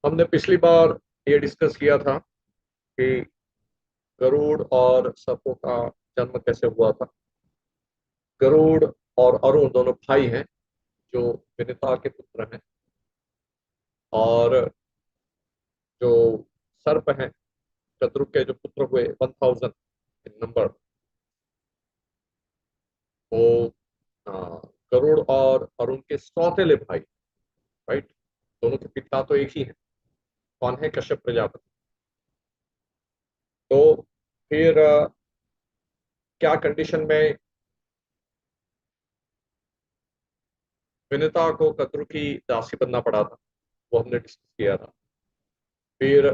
हमने पिछली बार ये डिस्कस किया था कि गरुड़ और सर्पों का जन्म कैसे हुआ था। गरुड़ और अरुण दोनों भाई हैं जो विनिता के पुत्र हैं। और जो सर्प हैं, शत्रु के जो पुत्र हुए 1000 इन नंबर, वो अ, गरुड़ और अरुण के सौतेले भाई। राइट। दोनों के पिता तो एक ही हैं। कौन है? कश्यप प्रजापति। तो फिर क्या कंडीशन में विनिता को कद्रु की दासी बनना पड़ा था, वो हमने डिस्कस किया था। फिर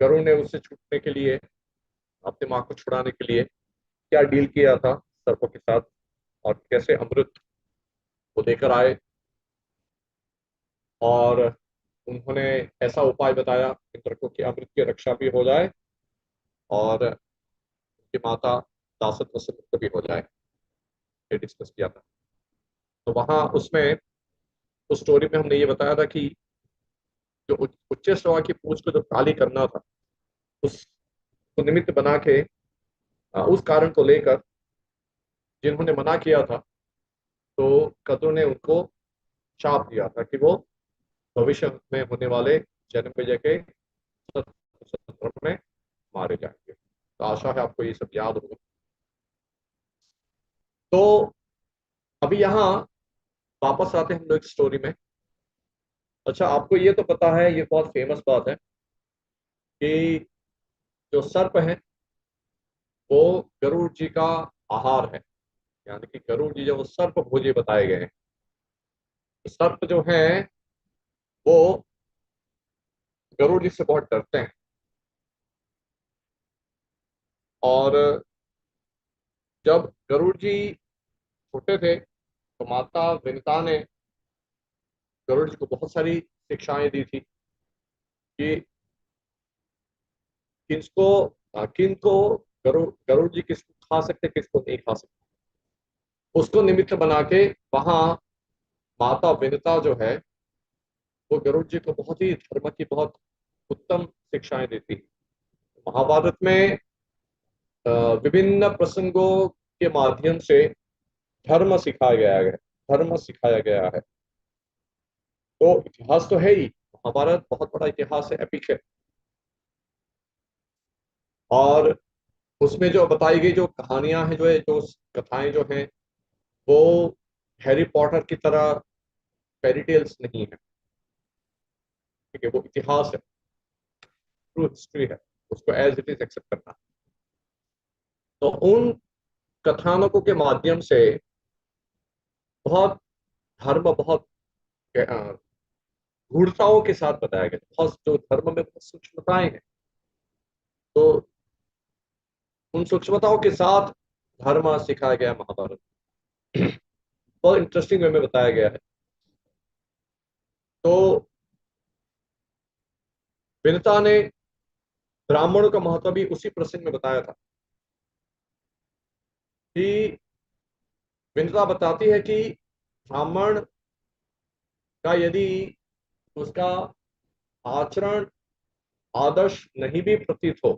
गरुड़ ने उससे छूटने के लिए, अपने माँ को छुड़ाने के लिए क्या डील किया था सर्पों के साथ, और कैसे अमृत वो लेकर आए। और उन्होंने ऐसा उपाय बताया इंद्र को कि अमृत की रक्षा भी हो जाए और उनकी माता दासत्व से मुक्त भी हो जाए। ये डिस्कस किया था। तो वहां उसमें, उस स्टोरी में हमने ये बताया था कि जो उच्च श्रवा की पूंछ को जो काली करना था, उसको निमित्त बना के उस कारण को लेकर जिन्होंने मना किया था, तो कद्रु ने उनको शाप दिया था कि वो भविष्य में होने वाले जन्मेजय के सत्र में मारे जाएंगे। तो आशा है आपको ये सब याद होगा। तो अभी यहाँ वापस आते हैं हम लोग स्टोरी में। अच्छा, आपको ये तो पता है, ये बहुत फेमस बात है कि जो सर्प है वो गरुड़ जी का आहार है। यानी कि गरुड़ जी जो वो सर्प भोजी बताए गए हैं। तो सर्प जो हैं वो गरुड़ जी से बहुत डरते हैं। और जब गरुड़ जी छोटे थे तो माता विनिता ने गरुड़ जी को बहुत सारी शिक्षाएं दी थी कि किसको किनको गरुड़ गरुड़ जी किसको खा सकते, किसको नहीं खा सकते। उसको निमित्त बना के वहां माता विनिता जो है वो गरुड़ जी को बहुत ही धर्म की बहुत उत्तम शिक्षाएं देती है। महाभारत में अ, विभिन्न प्रसंगों के माध्यम से धर्म सिखाया गया है। धर्म सिखाया गया है। तो इतिहास तो है ही, महाभारत बहुत बड़ा इतिहास है, एपिक है। और उसमें जो बताई गई जो कहानियां हैं, जो है जो कथाएं जो हैं, वो हैरी पॉटर की तरह फेरी टेल्स नहीं है। ठीक है, वो इतिहास है, ट्रू हिस्ट्री है। उसको एज इट इज एक्सेप्ट करना। तो उन कथानकों के माध्यम से बहुत धर्म, बहुत गूढ़ताओं के साथ बताया गया। बहुत जो धर्म में बहुत सूक्ष्मताएं हैं, तो उन सूक्ष्मताओं के साथ धर्म सिखाया गया महाभारत। बहुत इंटरेस्टिंग वे में बताया गया है। तो विनता ने ब्राह्मणों का महत्व भी उसी प्रसंग में बताया था कि विनता बताती है कि ब्राह्मण का यदि उसका आचरण आदर्श नहीं भी प्रतीत हो,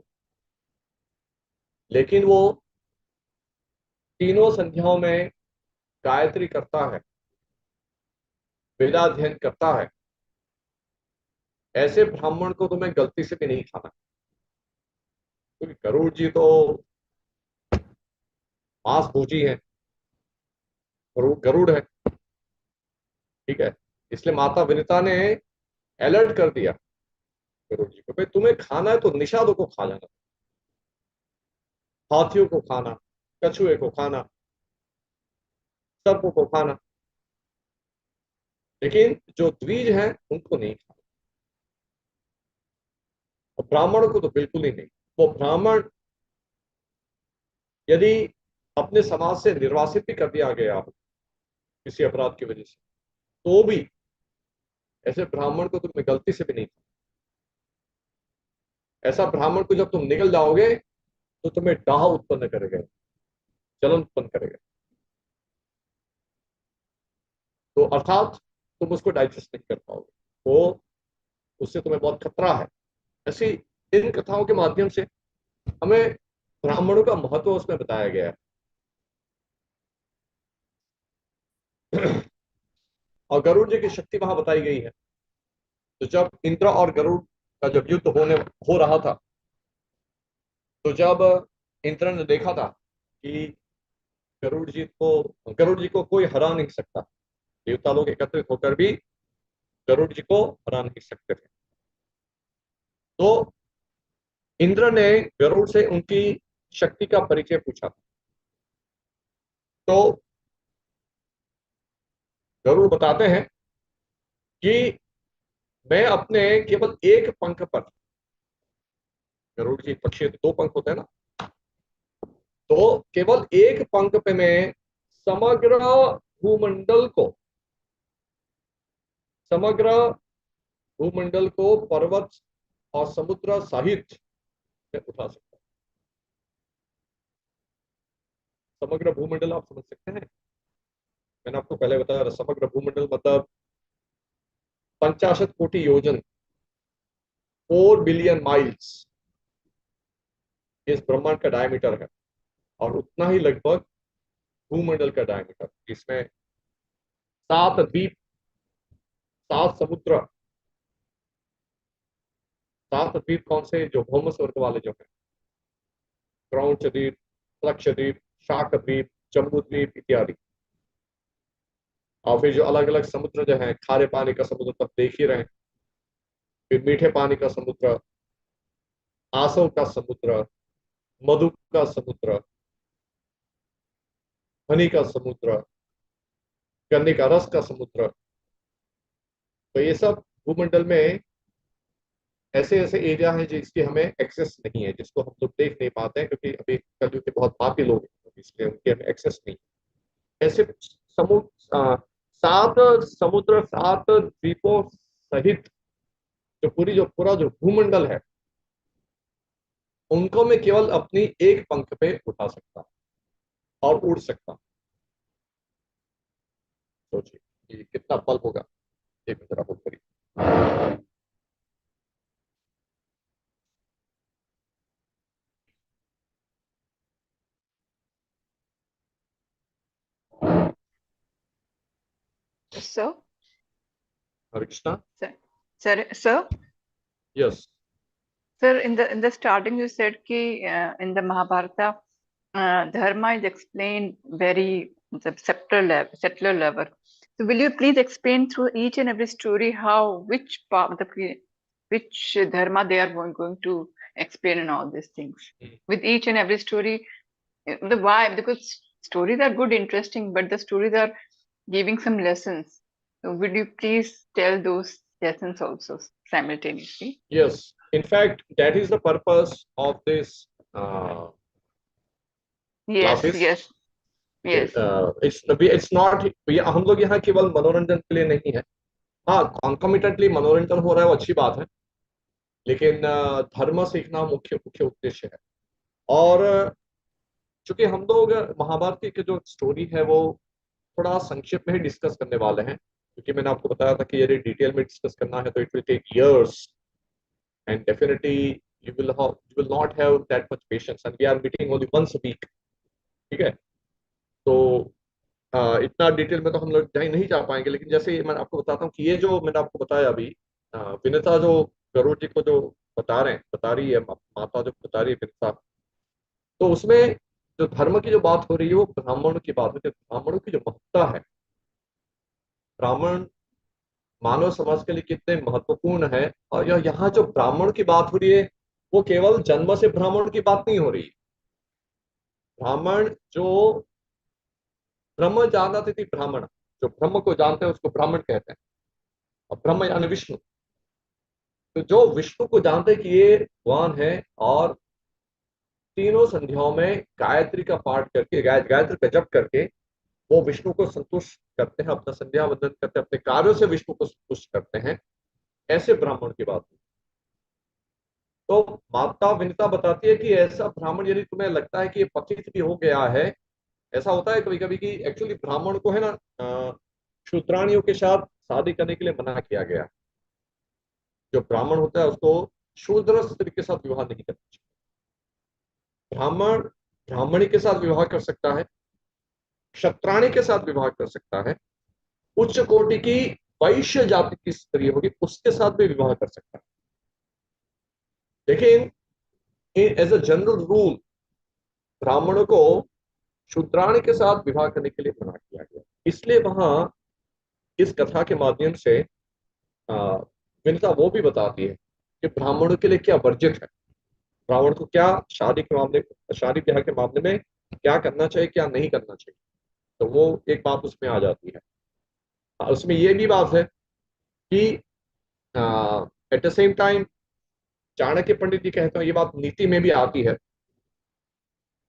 लेकिन वो तीनों संध्याओं में गायत्री करता है, वेदाध्ययन करता है, ऐसे ब्राह्मण को तुम्हें गलती से भी नहीं खाना। क्योंकि गरुड़ जी तो मांस भोजी है, गरुड़ गरुड़ है। ठीक है। इसलिए माता विनिता ने अलर्ट कर दिया गरुड़ जी को, भाई तुम्हें खाना है तो निषादों को खा जाना, हाथियों को खाना, कछुए को खाना, सर्पों को खाना, लेकिन जो द्विज हैं उनको नहीं खाना। और ब्राह्मणों को तो बिल्कुल ही नहीं। वो ब्राह्मण यदि अपने समाज से निर्वासित भी कर दिया गया हो किसी अपराध की वजह से, तो भी ऐसे ब्राह्मण को तुम्हें गलती से भी नहीं खाना। ऐसा ब्राह्मण को जब तुम निकल जाओगे तो तुम्हें डाह उत्पन्न करेगा, जलन उत्पन्न करेगा। तो अर्थात तुम उसको डाइजेस्ट नहीं कर पाओगे। वो उससे तुम्हें बहुत खतरा है। ऐसी इन कथाओं के माध्यम से हमें ब्राह्मणों का महत्व उसमें बताया गया है। और गरुड़ जी की शक्ति वहां बताई गई है। तो जब इंद्र और गरुड़ का जब युद्ध हो रहा था, तो जब इंद्र ने देखा था कि गरुड़ जी को कोई हरा नहीं सकता, देवता लोग एकत्रित होकर भी गरुड़ जी को हरा नहीं सकते थे, तो इंद्र ने गरुड़ से उनकी शक्ति का परिचय पूछा। तो गरुड़ बताते हैं कि मैं अपने केवल एक पंख पर, गरुड़ जी पक्षी के दो पंख होते हैं ना, तो केवल एक पंख पे मैं समग्र भूमंडल को समग्र भूमंडल को पर्वत और समुद्र सहित में उठा सकता हूं। समग्र भूमंडल आप समझ सकते हैं, मैंने आपको पहले बताया समग्र भूमंडल मतलब 65 कोटि योजन, 4 बिलियन माइल्स, इस ब्रह्मांड का डायमीटर है। और उतना ही लगभग भूमंडल का डायमीटर, इसमें 7 द्वीप, 7 समुद्र। 7 द्वीप कौन से, जो भौम स्वर्ग वाले जो है, क्रौंच द्वीप, लक्षद्वीप, शाक द्वीप, जम्बू द्वीप इत्यादि। और फिर जो अलग अलग समुद्र जो है, खारे पानी का समुद्र तब देख ही रहे, फिर मीठे पानी का समुद्र, आसव का समुद्र, मधु का समुद्र, हनी का समुद्र, गन्ने का रस का समुद्र। तो ये सब भूमंडल में ऐसे ऐसे एरिया हैं जिसकी हमें एक्सेस नहीं है, जिसको हम लोग देख नहीं पाते हैं, क्योंकि अभी कलयुग के बहुत पापी लोग हैं, इसलिए उनकी हमें एक्सेस नहीं है। ऐसे समुद्र 7 समुद्र, 7 द्वीपों सहित जो पूरा जो भूमंडल है, उनको मैं केवल अपनी एक पंख पे उठा सकता और उड़ सकता। सोचिए ये कितना बल होगा, एक जरा बोल करिए। So, Hare Krishna. sir, yes. sir, in the starting you said कि in the Mahabharata, dharma is explained very the secular level. So, will you please explain through each and every story how which part which dharma they are going to explain and all these things with each and every story, the why, because stories are good, interesting, but the stories are giving some lessons. So, would you please tell those lessons also simultaneously? Yes, in fact, that is the purpose of this uh, Yes, classes. yes, yes. It's not, हम लोग यहाँ केवल मनोरंजन के लिए नहीं है। हाँ, कॉन्कमिटेंटली मनोरंजन हो रहा है, वो अच्छी बात है, लेकिन धर्म सीखना मुख्य मुख्य उद्देश्य है। और चूंकि हम लोग महाभारत की जो स्टोरी है वो थोड़ा संक्षेप में ही डिस्कस करने वाले हैं, क्योंकि मैंने आपको बताया था कि यदि डिटेल में डिस्कस करना है तो it will take years, and definitely you will not have that much patience, and we are meeting only once a week। ठीक है, तो इतना डिटेल में तो हम लोग नहीं जा पाएंगे, लेकिन जैसे मैं आपको बताता हूँ कि ये जो मैंने आपको बताया अभी, विनीता जो गरुड़ जी को जो बता रही है, माता जो बता रही है विनीता, तो उसमें जो धर्म की जो बात हो रही है वो ब्राह्मणों की बात होती है, ब्राह्मणों की जो महत्ता है, ब्राह्मण मानव समाज के लिए कितने महत्वपूर्ण है। और यहाँ जो ब्राह्मण की बात हो रही है, वो केवल जन्म से ब्राह्मण की बात नहीं हो रही। ब्राह्मण जो ब्रह्म जानते थे, ब्राह्मण जो ब्रह्म को जानते हैं उसको ब्राह्मण कहते हैं। और ब्रह्म यानी विष्णु, तो जो विष्णु को जानते हैं कि ये भगवान है, और तीनों संध्याओं में गायत्री का पाठ करके, गायत्री का जप करके वो विष्णु को संतुष्ट करते हैं, अपना संध्या वंदन करते हैं, अपने कार्यों से विष्णु को संतुष्ट करते हैं, ऐसे ब्राह्मण की बात। तो माता विनीता बताती है कि ऐसा ब्राह्मण, यदि तुम्हें लगता है कि ये पतित भी हो गया है, ऐसा होता है कभी कभी कि एक्चुअली ब्राह्मण को है ना शूद्राणियों के साथ शादी करने के लिए मना किया गया। जो ब्राह्मण होता है उसको शूद्र स्त्री के साथ विवाह नहीं करना चाहिए। ब्राह्मण ब्राह्मणी के साथ विवाह कर सकता है, क्षत्राणी के साथ विवाह कर सकता है, उच्च कोटि की वैश्य जाति की स्त्री होगी उसके साथ भी विवाह कर सकता है। लेकिन एज अ जनरल रूल ब्राह्मणों को शूद्राणी के साथ विवाह करने के लिए मना किया गया। इसलिए वहां इस कथा के माध्यम से विनता वो भी बताती है कि ब्राह्मणों के लिए क्या वर्जित है, ब्राह्मण को क्या शादी ब्याह के मामले में क्या करना चाहिए क्या नहीं करना चाहिए। तो वो एक बात उसमें आ जाती है। उसमें ये भी बात है कि at the same time Chanakya Pandit ji कहते हैं, ये बात नीति में भी आती है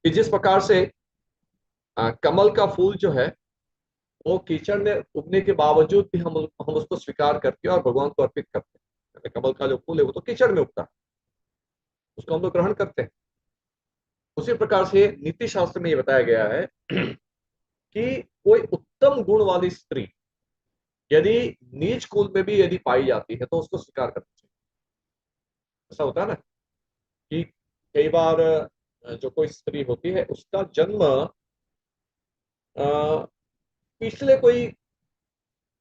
कि जिस प्रकार से कमल का फूल जो है वो कीचड़ में उगने के बावजूद भी हम उसको स्वीकार करके और भगवान को अर्पित करते हैं। कमल का जो फूल है वो तो कीचड़ में उगता है, उसको हम लोग ग्रहण करते हैं। उसी प्रकार से नीति शास्त्र में ये बताया गया है कि कोई उत्तम गुण वाली स्त्री यदि नीच कुल में भी यदि पाई जाती है तो उसको स्वीकार करना चाहिए। ऐसा होता है ना कि कई बार जो कोई स्त्री होती है उसका जन्म अ, पिछले कोई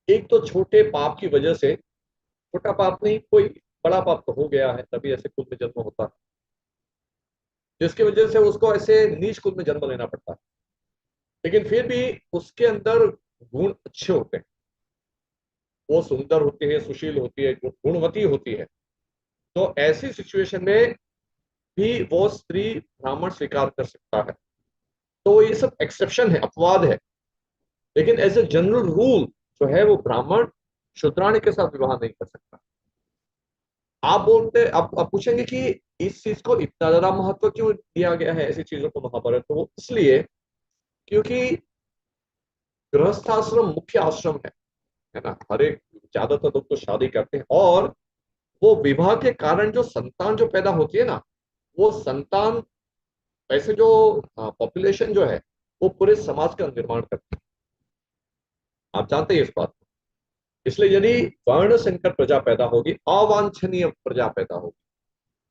एक तो छोटे पाप की वजह से, छोटा पाप नहीं कोई बड़ा पाप तो हो गया है तभी ऐसे कुल में जन्म होता है, जिसकी वजह से उसको ऐसे नीच कुल में जन्म लेना पड़ता है। लेकिन फिर भी उसके अंदर गुण अच्छे होते हैं, वो सुंदर होती है, सुशील होती है, गुणवती होती है। तो ऐसी सिचुएशन में भी वो स्त्री ब्राह्मण स्वीकार कर सकता है। तो ये सब एक्सेप्शन है, अपवाद है। लेकिन एज ए जनरल रूल जो है वो ब्राह्मण शूद्राणी के साथ विवाह नहीं कर सकता। आप बोलते आप पूछेंगे कि इस चीज को इतना ज्यादा महत्व क्यों दिया गया है ऐसी चीजों को महाभारत में। वो इसलिए क्योंकि गृहस्थाश्रम मुख्य आश्रम है ना। हर एक ज्यादातर लोग तो शादी करते हैं और वो विवाह के कारण जो संतान जो पैदा होती है ना, वो संतान वैसे जो पॉपुलेशन जो है वो पूरे समाज का निर्माण करती है। आप जानते हैं इस बात को। इसलिए यदि वर्ण संकर प्रजा पैदा होगी, अवांछनीय प्रजा पैदा होगी,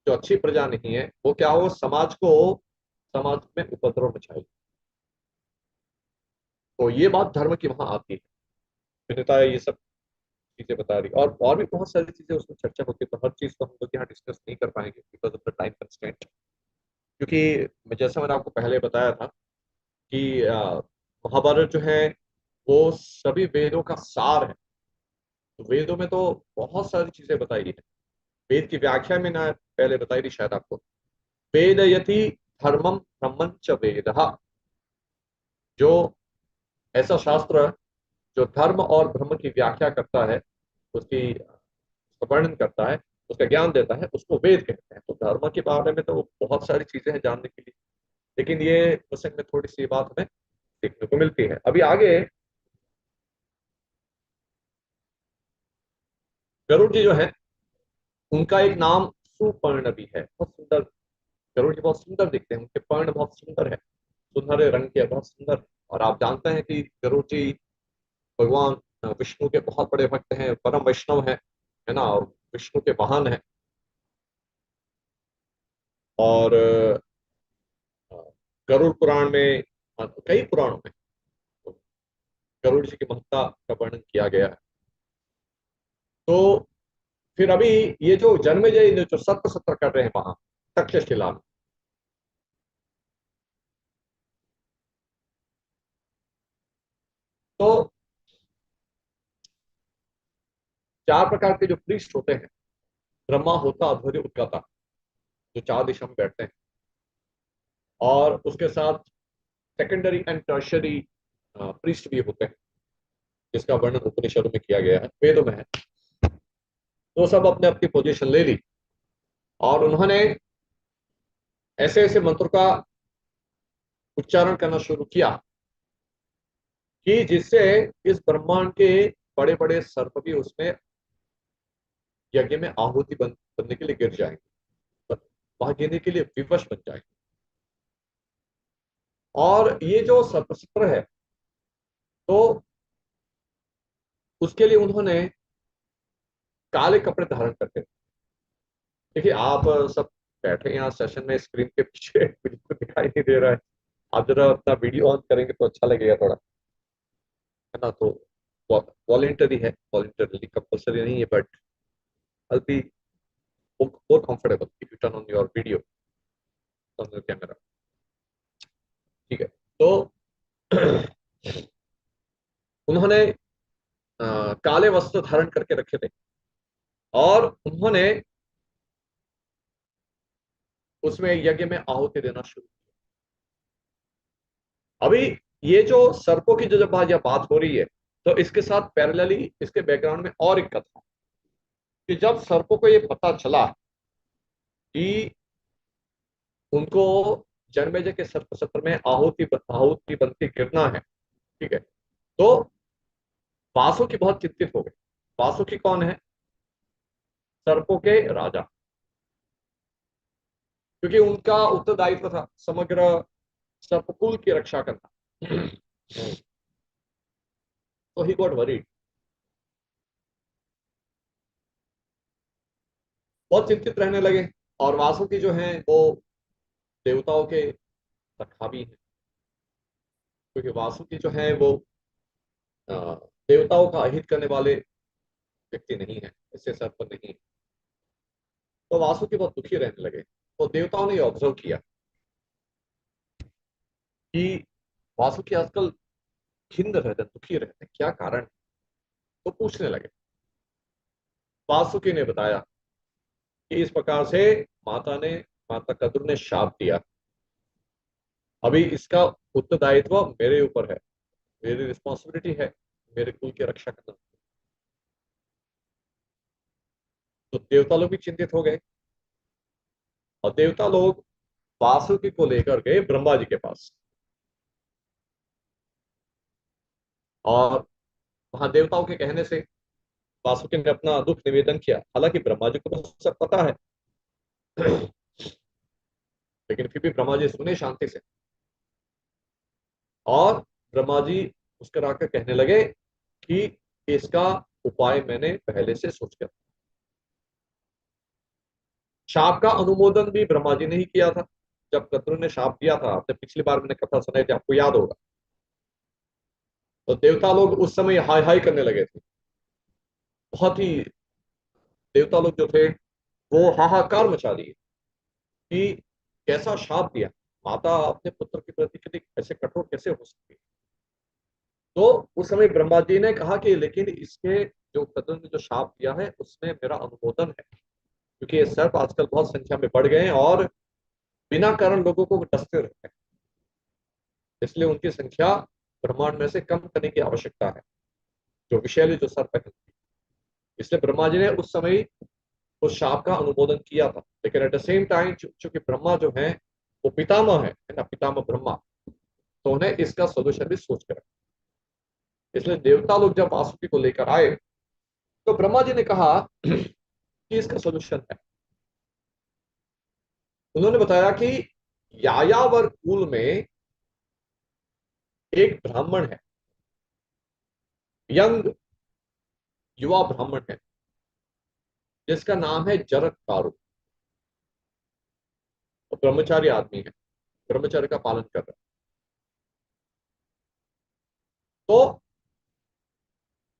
जो अच्छी प्रजा नहीं है, वो क्या हो समाज में उपद्रव मचाएगी। तो ये बात धर्म की वहां आती है। विनीता ये सब चीजें बता रही और भी बहुत सारी चीजें उसमें चर्चा होती है। तो हर चीज को हम लोग यहाँ डिस्कस नहीं कर पाएंगे because of the time constraint. क्योंकि जैसा मैंने आपको पहले बताया था कि महाभारत जो है वो सभी वेदों का सार है। तो वेदों में तो बहुत सारी चीजें बताई है। वेद की व्याख्या में ना पहले बताई थी शायद आपको, वेद यति धर्मम ब्रह्मं च वेद, जो ऐसा शास्त्र जो धर्म और ब्रह्म की व्याख्या करता है, उसकी उसका वर्णन करता है, उसका ज्ञान देता है, उसको वेद कहते हैं। तो धर्म के बारे में तो बहुत सारी चीजें हैं जानने के लिए। लेकिन ये प्रसंग में थोड़ी सी बात हमें देखने को मिलती है। अभी आगे गरुड़ जी जो है उनका एक नाम सुपर्ण भी है, बहुत सुंदर। गरुड़ जी बहुत सुंदर दिखते हैं, उनके पर्ण बहुत सुंदर है, सुनहरे रंग के, बहुत सुंदर। और आप जानते हैं कि गरुड़ जी भगवान विष्णु के बहुत बड़े भक्त हैं, परम वैष्णव है ना, और विष्णु के वाहन है। और गरुड़ पुराण में, कई पुराणों में गरुड़ जी की महत्ता का वर्णन किया गया है। तो फिर अभी ये जो जन्मेजय जो सत्र सत्र कर रहे हैं वहां तक्षशिला में, तो चार प्रकार के जो प्रीस्ट होते हैं, ब्रह्मा होता अध्वर्य उद्गाता, जो चार दिशा में बैठते हैं, और उसके साथ सेकेंडरी एंड टर्शरी प्रीस्ट भी होते हैं, जिसका वर्णन उपनिषदों में किया गया है, वेदों में है। तो सब अपने अपनी पोजीशन ले ली और उन्होंने ऐसे ऐसे मंत्र का उच्चारण करना शुरू किया कि जिससे इस ब्रह्मांड के बड़े बड़े सर्प भी उसमें यज्ञ में आहुति बनने के लिए गिर जाएंगे, वहां गिरने के लिए विवश बन जाएंगे। और ये जो सर्पसत्र है, तो उसके लिए उन्होंने काले कपड़े धारण करते थे। देखिए आप सब बैठे यहाँ सेशन में, स्क्रीन के पीछे बिल्कुल दिखाई नहीं दे रहा है। आप जरा अपना वीडियो ऑन करेंगे तो अच्छा लगेगा थोड़ा, है ना। तो वॉलेंटरी है, वॉलेंटरी कंपल्सरी नहीं है, but I'll be more comfortable if you turn on your video on the camera। ठीक है। तो उन्होंने काले वस्त्र धारण करके रखे थे, और उन्होंने उसमें यज्ञ में आहुति देना शुरू किया। अभी ये जो सर्पों की जो जब बात हो रही है, तो इसके साथ पैरेलली इसके बैकग्राउंड में और एक कथा, कि जब सर्पों को ये पता चला कि उनको जन्मेजय के सर्प सत्र में आहुति बनती गिरना है, ठीक है, तो वासुकी बहुत चिंतित हो गए। वासुकी कौन है? सर्पों के राजा। क्योंकि उनका उत्तरदायित्व था समग्र सर्पकुल की रक्षा करना। तो ही गॉट वरीड, बहुत चिंतित रहने लगे। और वासुकी जो है वो देवताओं के सखा भी हैं, क्योंकि वासुकी जो है वो अ, देवताओं का अहित करने वाले व्यक्ति नहीं है, इससे सर्प नहीं है। तो वासुकी बहुत दुखी रहने लगे। तो देवताओं ने ऑब्जर्व किया कि वासुकी आजकल खिन्न रहते हैं, दुखी रहते हैं, क्या कारण है? तो पूछने लगे। वासुकी ने बताया कि इस प्रकार से माता ने माता कद्रु ने शाप दिया, अभी इसका उत्तरदायित्व मेरे ऊपर है, मेरी रिस्पॉन्सिबिलिटी है मेरे कुल की रक्षा करना। तो देवता लोग भी चिंतित हो गए, और देवता लोग वासुकी को लेकर गए ब्रह्मा जी के पास। और वहां देवताओं के कहने से वासुकी ने अपना दुख निवेदन किया। हालांकि ब्रह्मा जी को तो सब पता है, लेकिन फिर भी ब्रह्मा जी सुने शांति से। और ब्रह्मा जी मुस्कुराकर कहने लगे कि इसका उपाय मैंने पहले से सोच कर, शाप का अनुमोदन भी ब्रह्मा जी ने ही किया था। जब कद्रु ने शाप दिया था, आपने पिछली बार मैंने कथा सुनाई थी, आपको याद होगा। तो देवता लोग उस समय हाय हाय करने लगे थे, बहुत ही। देवता लोग जो थे वो हाहाकार मचा दिए कि कैसा शाप दिया, माता अपने पुत्र के प्रति कितनी ऐसे कठोर कैसे हो सकती है। तो उस समय ब्रह्मा जी ने कहा कि लेकिन इसके जो कद्रु ने जो शाप दिया है उसमें मेरा अनुमोदन है, क्योंकि ये सर्प आजकल बहुत संख्या में बढ़ गए हैं और बिना कारण लोगों को डसते रहते हैं, इसलिए उनकी संख्या ब्रह्मांड में से कम करने की आवश्यकता है, जो विषैले जो सर्प है। इसलिए ब्रह्मा जी ने उस समय उस शाप का अनुमोदन किया था। लेकिन एट द सेम टाइम चूंकि ब्रह्मा जो है वो पितामह है ना, पितामह ब्रह्मा, तो उन्हें इसका सोल्यूशन भी सोच कर रखा। इसलिए देवता लोग जब वासुकी को लेकर आए, तो ब्रह्मा जी ने कहा कि इसका सोल्यूशन है। उन्होंने बताया कि यायावर कुल में एक ब्राह्मण है, यंग युवा ब्राह्मण है, जिसका नाम है जरत कारू। वो ब्रह्मचारी आदमी है, ब्रह्मचर्य का पालन कर रहा है। तो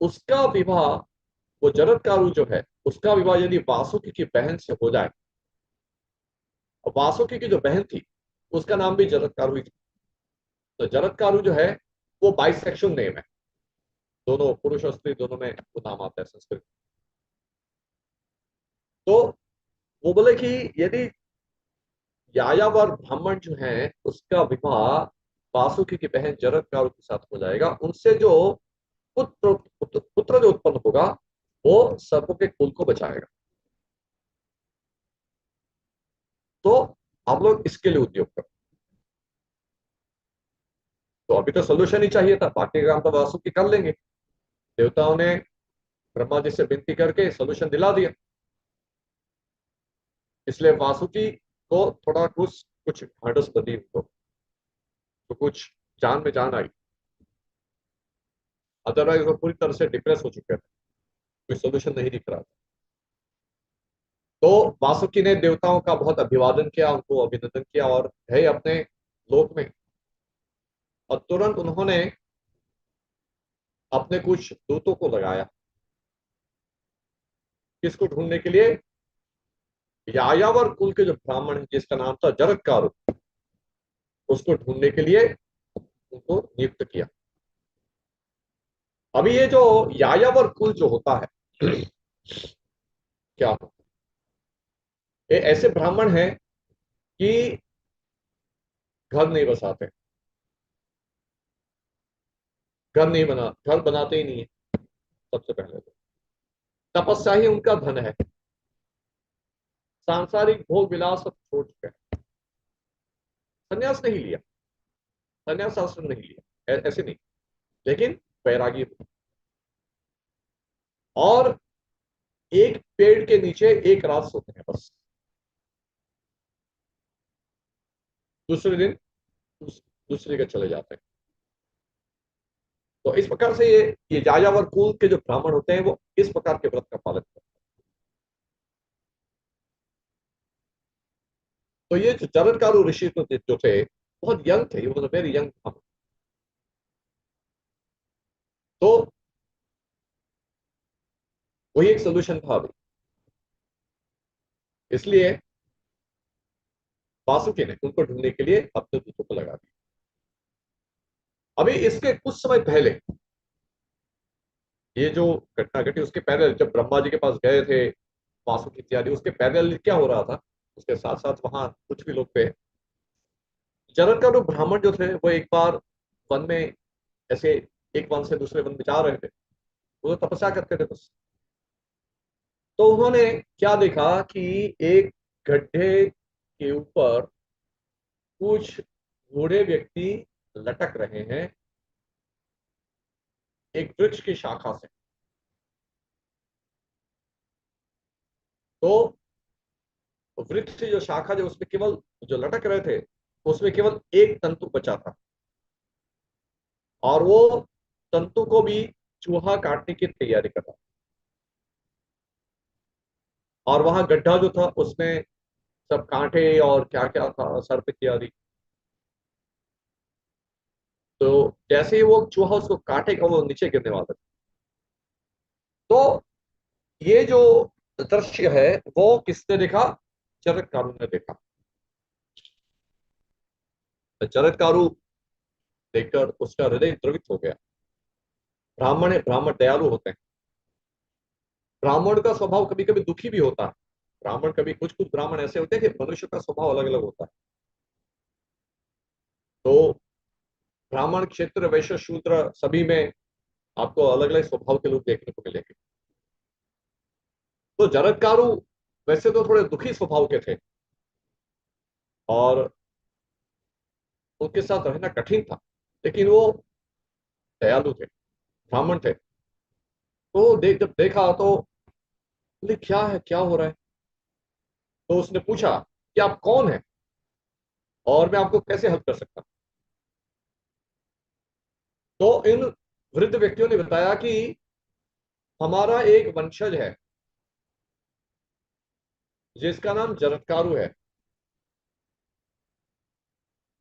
उसका विवाह, वो जरत कारू जो है उसका विवाह यदि वासुकी की बहन से हो जाए, और वासुकी की जो बहन थी उसका नाम भी जरत कारू ही था। तो जरत कारू जो है वो बाइसेक्सुअल नेम है, दोनों पुरुष और स्त्री दोनों में वो नाम आता है संस्कृत। तो वो बोले कि यदि यायावर ब्राह्मण जो है उसका विवाह वासुकी की बहन जरत कारू के साथ हो जाएगा, उनसे जो पुत्र जो उत्पन्न होगा वो सर्पों के कुल को बचाएगा। तो हम लोग इसके लिए उद्योग करें। तो अभी तो सोल्यूशन ही चाहिए था, बाकी काम तो वासुकी कर लेंगे। देवताओं ने ब्रह्मा जी से विनती करके सोल्यूशन दिला दिया। इसलिए वासुकी को थोड़ा कुछ कुछ ढांढस बनी उनको, तो कुछ जान में जान आई। अदरवाइज वो पूरी तरह से डिप्रेस हो चुके थे, कोई सोल्यूशन नहीं दिख रहा था। तो वासुकी ने देवताओं का बहुत अभिवादन किया, उनको अभिनंदन किया और गए अपने लोक में। और तुरंत उन्होंने अपने कुछ दूतों को लगाया, किसको ढूंढने के लिए? यायावर कुल के जो ब्राह्मण है जिसका नाम था जरत्कारु, उसको ढूंढने के लिए उनको नियुक्त किया। अभी ये जो यायावर कुल जो होता है क्या होता है? ये ऐसे ब्राह्मण हैं कि घर नहीं बसाते, घर बनाते ही नहीं है। सबसे पहले तो तपस्या ही उनका धन है, सांसारिक भोग विलास सब छोड़ चुके हैं। संन्यास नहीं लिया, संन्यास आश्रम नहीं लिया, ऐसे नहीं, लेकिन वैरागी हुए। और एक पेड़ के नीचे एक रात सोते हैं बस, दूसरे दिन दूसरे के चले जाते हैं। तो इस प्रकार से ये यायावर कुल के जो ब्राह्मण होते हैं वो इस प्रकार के व्रत का पालन करते हैं। तो ये जो चरणकारु ऋषि जो थे बहुत यंग थे, वो वेरी यंग। तो वही एक सोल्यूशन था अभी, इसलिए वासुकी ने उनको ढूंढने के लिए अपने दूतों को लगा दिया। अभी इसके कुछ समय पहले ये जो घटना घटी, उसके पहले जब ब्रह्मा जी के पास गए थे वासुकी इत्यादि, उसके पहले क्या हो रहा था? उसके साथ साथ वहां कुछ भी लोग थे। जनक का जो ब्राह्मण जो थे वो एक बार वन में ऐसे एक वन से दूसरे वन में जा रहे थे, वो तो तपस्या करते थे बस। तो उन्होंने क्या देखा कि एक गड्ढे के ऊपर कुछ बूढ़े व्यक्ति लटक रहे हैं एक वृक्ष की शाखा से। तो वृक्ष की जो शाखा जो उसमें केवल जो लटक रहे थे उसमें केवल एक तंतु बचा था, और वो तंतु को भी चूहा काटने की तैयारी कर रहा। और वहां गड्ढा जो था उसमें सब कांटे और क्या क्या था, सर्प इत्यादि। तो जैसे ही वो चूहा उसको काटेगा वो नीचे गिरने वाला था। तो ये जो दृश्य है वो किसने देखा? चरत्कारु ने देखा। चरत्कारु देखकर उसका हृदय द्रवित हो गया। ब्राह्मण है, ब्राह्मण दयालु होते हैं। ब्राह्मण का स्वभाव कभी कभी दुखी भी होता है। ब्राह्मण कभी कुछ कुछ ब्राह्मण ऐसे होते हैं कि मनुष्य का स्वभाव अलग अलग होता है। तो ब्राह्मण, क्षेत्र, वैश्य, शूद्र सभी में आपको अलग अलग स्वभाव के लोग देखने को मिलेंगे। तो जरत्कारु वैसे तो थोड़े दुखी स्वभाव के थे और उनके साथ रहना कठिन था, लेकिन वो दयालु थे, ब्राह्मण थे। तो जब देखा तो बोले क्या है, क्या हो रहा है? तो उसने पूछा कि आप कौन है और मैं आपको कैसे हेल्प कर सकता हूं। तो इन वृद्ध व्यक्तियों ने बताया कि हमारा एक वंशज है जिसका नाम जरत्कारु है,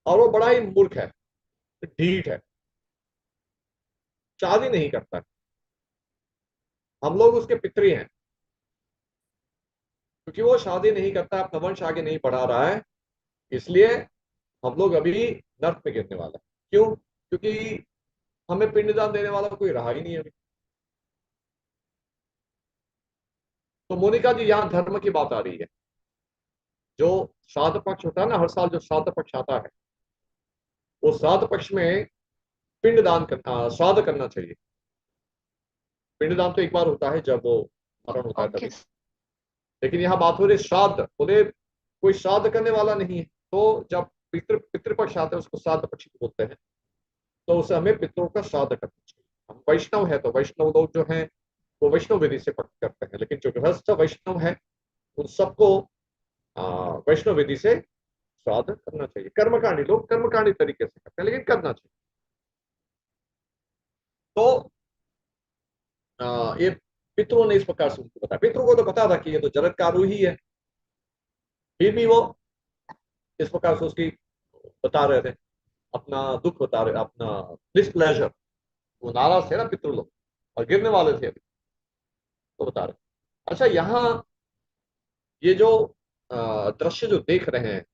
और वो बड़ा ही मूर्ख है, ढीठ है, शादी नहीं करता है। हम लोग उसके पितरी हैं, क्योंकि वो शादी नहीं करता, अपना वंश आगे नहीं बढ़ा रहा है, इसलिए हम लोग अभी नर्क में गिरने वाला है। क्यों? क्योंकि हमें पिंडदान देने वाला कोई रहा ही नहीं है अभी। तो मोनिका जी, यहाँ धर्म की बात आ रही है। जो श्राद्ध पक्ष होता है ना, हर साल जो श्राद्ध पक्ष आता है, वो श्राद्ध पक्ष में पिंडदान करना, श्राद्ध करना चाहिए। पिंडदान तो एक बार होता है जब वो मरण होता है Okay. तभी। लेकिन यहाँ बात हो रही श्राद्ध, बोले कोई श्राद्ध करने वाला नहीं है। तो जब पितृपक्ष आता है उसको श्राद्ध पक्ष बोलते हैं। तो उसे हमें पितरों का श्राद्ध करना चाहिए। हम वैष्णव है तो वैष्णव लोग जो हैं वो वैष्णव विधि से पक्ष करते हैं, लेकिन जो गृहस्थ वैष्णव है उन सबको वैष्णव विधि से श्राद्ध करना चाहिए। कर्मकांडी लोग कर्मकांडी तरीके से करते हैं, लेकिन करना चाहिए। तो ये पितरों ने इस प्रकार से उनको बताया। पितरों को तो पता था कि ये तो जरत्कारु ही है, फिर भी वो इस प्रकार से उसकी बता रहे थे, अपना दुख बता रहे, अपना डिस्प्लेजर। वो नाराज थे ना पितृ लोग, और गिरने वाले थे अभी, तो बता रहे। अच्छा, यहाँ ये जो दृश्य जो देख रहे हैं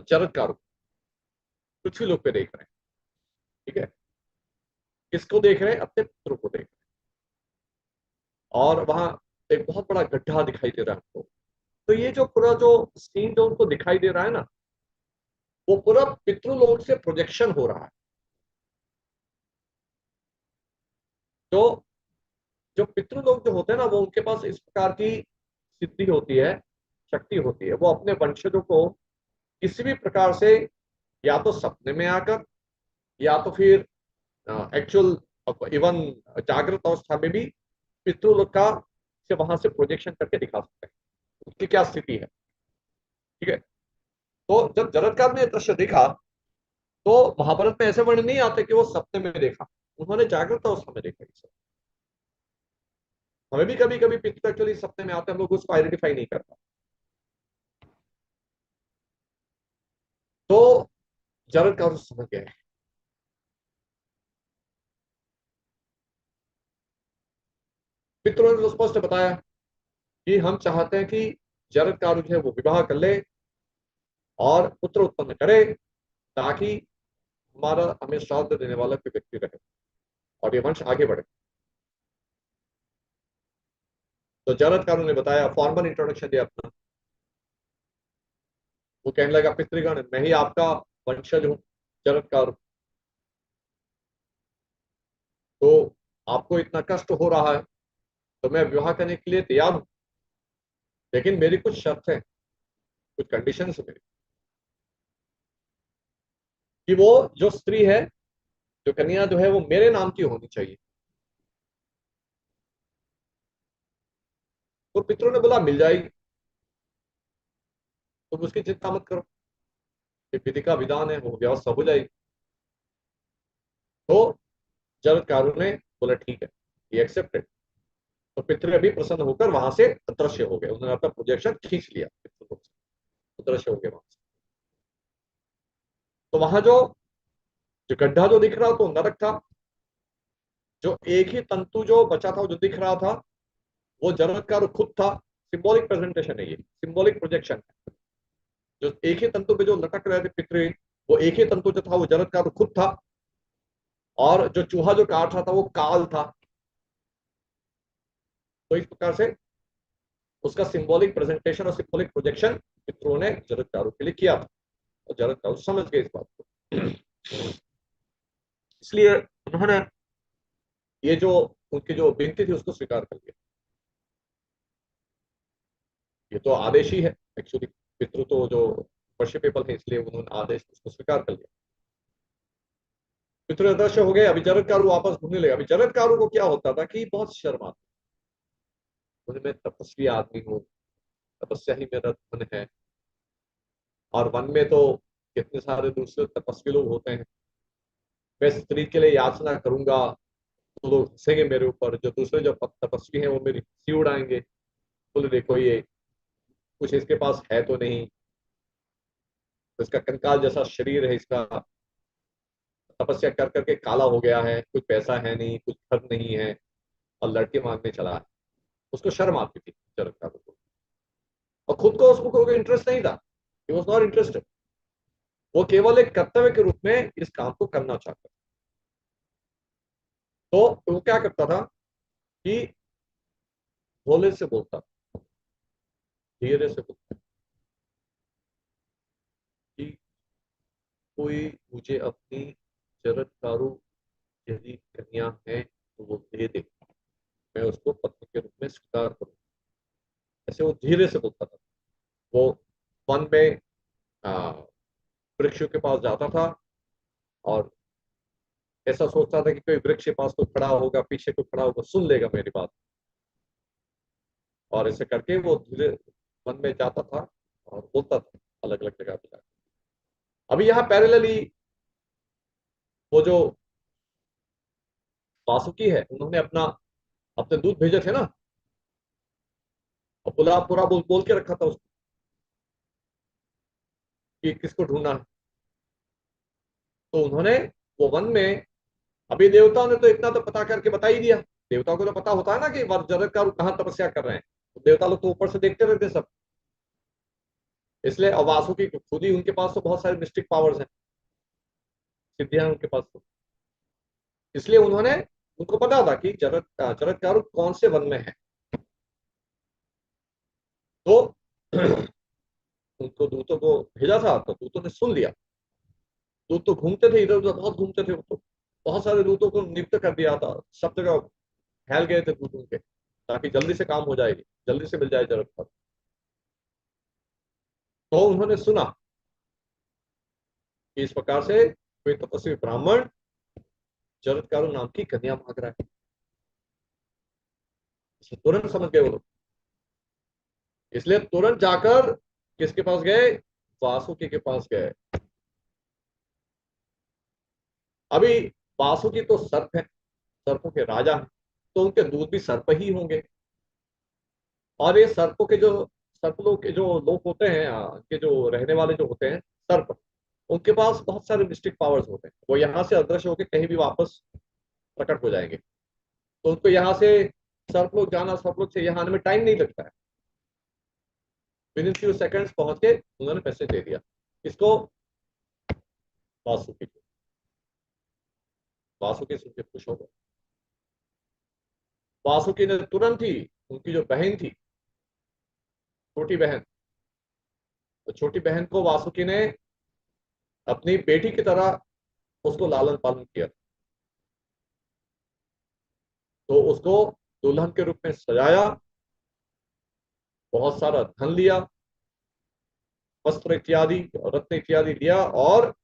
जरत्कारू, पृथ्वी लोक पे देख रहे हैं, ठीक है। किसको देख रहे हैं? अपने पुत्र को देख रहे हैं। और वहां एक बहुत बड़ा गड्ढा दिखाई दे रहा है हमको। तो ये जो पूरा जो सीन जो उनको दिखाई दे रहा है ना, वो पूरा पितृलोक से प्रोजेक्शन हो रहा है। तो जो पितृलोक जो होते हैं ना, वो उनके पास इस प्रकार की सिद्धि होती है, शक्ति होती है। वो अपने वंशजों को किसी भी प्रकार से, या तो सपने में आकर, या तो फिर एक्चुअल, इवन जागृत अवस्था में भी पितृलोक का से वहां से प्रोजेक्शन करके दिखा सकते हैं उसकी क्या स्थिति है, ठीक है। तो जब जरत्कार ने दृश्य देखा, तो महाभारत में ऐसे वर्णन नहीं आते कि वो सपने में देखा, उन्होंने जागृत अवस्था में देखा ये सब। हमें भी कभी कभी पितृ एक्चुअली सपने में आते हैं, हम लोग उसको आइडेंटिफाई नहीं करता। तो जरत्कार समझ गए। पितरों ने तो स्पष्ट बताया कि हम चाहते हैं कि जरत्कार जो है वो विवाह कर ले और पुत्र उत्पन्न करे, ताकि हमारा हमें श्राद्ध देने वाला कोई व्यक्ति रहे और ये वंश आगे बढ़े। तो जरत्कार ने बताया, फॉर्मल इंट्रोडक्शन दिया अपना। वो कहने लगा, पितृगण मैं ही आपका वंशज हूँ, जरत्कार। तो आपको इतना कष्ट हो रहा है, तो मैं विवाह करने के लिए तैयार हूं, लेकिन मेरी कुछ शर्त है, कुछ कंडीशंस है मेरी, कि वो जो स्त्री है, जो कन्या जो है, वो मेरे नाम की होनी चाहिए। तो पितरों ने बोला मिल जाएगी, तुम उसकी चिंता मत करो, ये विधि का विधान है, वो व्यवस्था हो जाएगी। तो जरत्कारु ने बोला ठीक है, ये एक्सेप्टेड। तो पितृ भी प्रसन्न होकर वहां से अदृश्य हो गए, उन्होंने अपना प्रोजेक्शन खींच लिया, पितृलोक से अदृश्य हो गए वहां से। तो वहां जो जो गड्ढा जो दिख रहा, तो नरक था। जो एक ही तंतु जो बचा था, जो दिख रहा था, वो जरत्कार खुद था। सिंबॉलिक प्रेजेंटेशन है ये, सिंबॉलिक प्रोजेक्शन। जो एक ही तंतु पे जो लटक रहे थे पितृ, वो एक ही तंतु जो था वो जरत्कार खुद था। और जो चूहा जो काट रहा था वो काल था। तो इस प्रकार से उसका सिंबॉलिक प्रेजेंटेशन और सिंबॉलिक प्रोजेक्शन पितरों ने जरत्कारों के लिए किया था, और जरत्कार समझ गए इस बात को। इसलिए उन्होंने ये जो उनकी जो विनती थी उसको स्वीकार कर लिया। ये तो आदेश ही है एक्चुअली, पितृ तो जो वर्शिपेबल है, इसलिए उन्होंने आदेश उसको स्वीकार कर लिया। पितृ अदृश्य हो गए, अभी जरत्कारु वापस घूमने लगे। अभी जरत्कारु को क्या होता था कि बहुत शर्म आती, बोले मैं तपस्वी आदमी हूँ, तपस्या ही मेरा धन है, और वन में तो कितने सारे दूसरे तपस्वी लोग होते हैं, मैं स्त्री के लिए याचना करूंगा तो लोग हंसेंगे मेरे ऊपर, जो दूसरे जो तपस्वी हैं वो मेरी हंसी उड़ाएंगे। बोले देखो ये कुछ इसके पास है तो नहीं, तो इसका कंकाल जैसा शरीर है, इसका तपस्या कर करके काला हो गया है, कुछ पैसा है नहीं, कुछ घर नहीं है, और लड़के मांगने चला है। उसको शर्म आती थी जरत्कार को, और खुद को उसको कोई इंटरेस्ट नहीं था, ही वाज नॉट इंटरेस्टेड। वो केवल एक कर्तव्य के रूप में इस काम को करना चाहता था। तो वो क्या करता था कि भोले से बोलता, धीरे से बोलता कि कोई मुझे अपनी जरत्कारु यदि कन्या है तो वो दे दे, मैं उसको पत्नी के रूप में स्वीकार करूँ। ऐसे वो धीरे से बोलता था। वो वन में आ, वृक्षों के पास जाता था, और ऐसा सोचता था कि कोई वृक्ष के पास तो खड़ा होगा, पीछे को खड़ा होगा, सुन लेगा मेरी बात। और ऐसे करके वो धीरे वन में जाता था और बोलता था अलग अलग जगह पे जाकर। अभी यहाँ पैरेलली वो जो वासुकी है, उन्होंने अपना अपने दूध भेजे थे ना, और पूरा पूरा बोल के रखा था उसको। कि किसको ढूंढना है। तो उन्होंने वो वन में, अभी देवताओं ने तो इतना तो पता करके बता ही दिया। देवताओं को तो पता होता है ना कि जरद का कहाँ तपस्या कर रहे हैं, तो देवता लोग तो ऊपर से देखते रहते सब। इसलिए वासुकी खुद ही, उनके पास तो बहुत सारे मिस्टिक पावर्स हैं, सिद्धियां हैं उनके पास तो। इसलिए उन्होंने, उनको पता था कि जरद कारु कौन से वन में है। तो उनको दूतों को भेजा था, तो दूतों ने सुन लिया। दूत तो घूमते थे इधर उधर, बहुत घूमते थे वो तो, बहुत सारे दूतों को नियुक्त कर दिया था, सब जगह फैल गए थे दूत उनके, ताकि जल्दी से काम हो जाएगी, जल्दी से मिल जाए जरद कारु। तो उन्होंने सुना कि इस प्रकार से कोई तपस्वी ब्राह्मण जरद कारु नाम की कन्या मांग रहा है। इसे तुरंत समझ गए वो लोग, इसलिए तुरंत जाकर किसके पास गए, वासुकी के पास गए। अभी वासुकी तो सर्प है, सर्पों के राजा हैं, तो उनके दूत भी सर्प ही होंगे। और ये सर्पों के जो, सर्प लोग के जो लोग होते हैं, के जो रहने वाले जो होते हैं सर्प, उनके पास बहुत सारे मिस्टिक पावर्स होते हैं। वो यहाँ से अदृश्य होकर कहीं भी वापस प्रकट हो जाएंगे। तो उनको यहाँ से सर्प लोग जाना, सर्प लोग से यहाँ आने में टाइम नहीं लगता है, विद इन फ्यू सेकंड्स पहुंच के उन्होंने मैसेज दे दिया इसको, वासुकी को। वासुकी सुन के खुश हो गए। वासुकी ने तुरंत ही उनकी जो बहन थी, छोटी बहन, तो छोटी बहन को वासुकी ने अपनी बेटी की तरह उसको लालन पालन किया। तो उसको दुल्हन के रूप में सजाया, बहुत सारा धन लिया, वस्त्र इत्यादि, रत्न इत्यादि लिया, और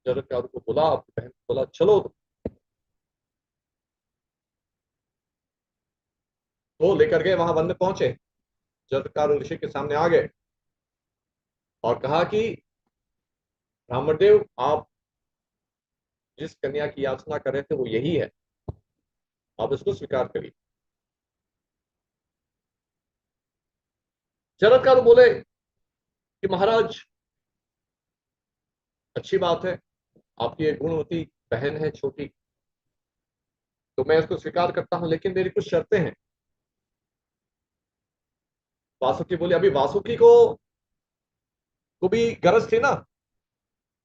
जरत्कारु को बोला, अपनी बहन को बोला चलो। तो लेकर गए, वहां वन में पहुंचे, जरत्कारु ऋषि के सामने आ गए और कहा कि ब्राह्मण देव, आप जिस कन्या की याचना कर रहे थे वो यही है, आप इसको स्वीकार करिए। जरत्कारु बोले कि महाराज, अच्छी बात है, आपकी एक गुणवती बहन है छोटी, तो मैं इसको स्वीकार करता हूं, लेकिन मेरी कुछ शर्तें हैं। वासुकी बोले, अभी वासुकी को भी गरज थी ना,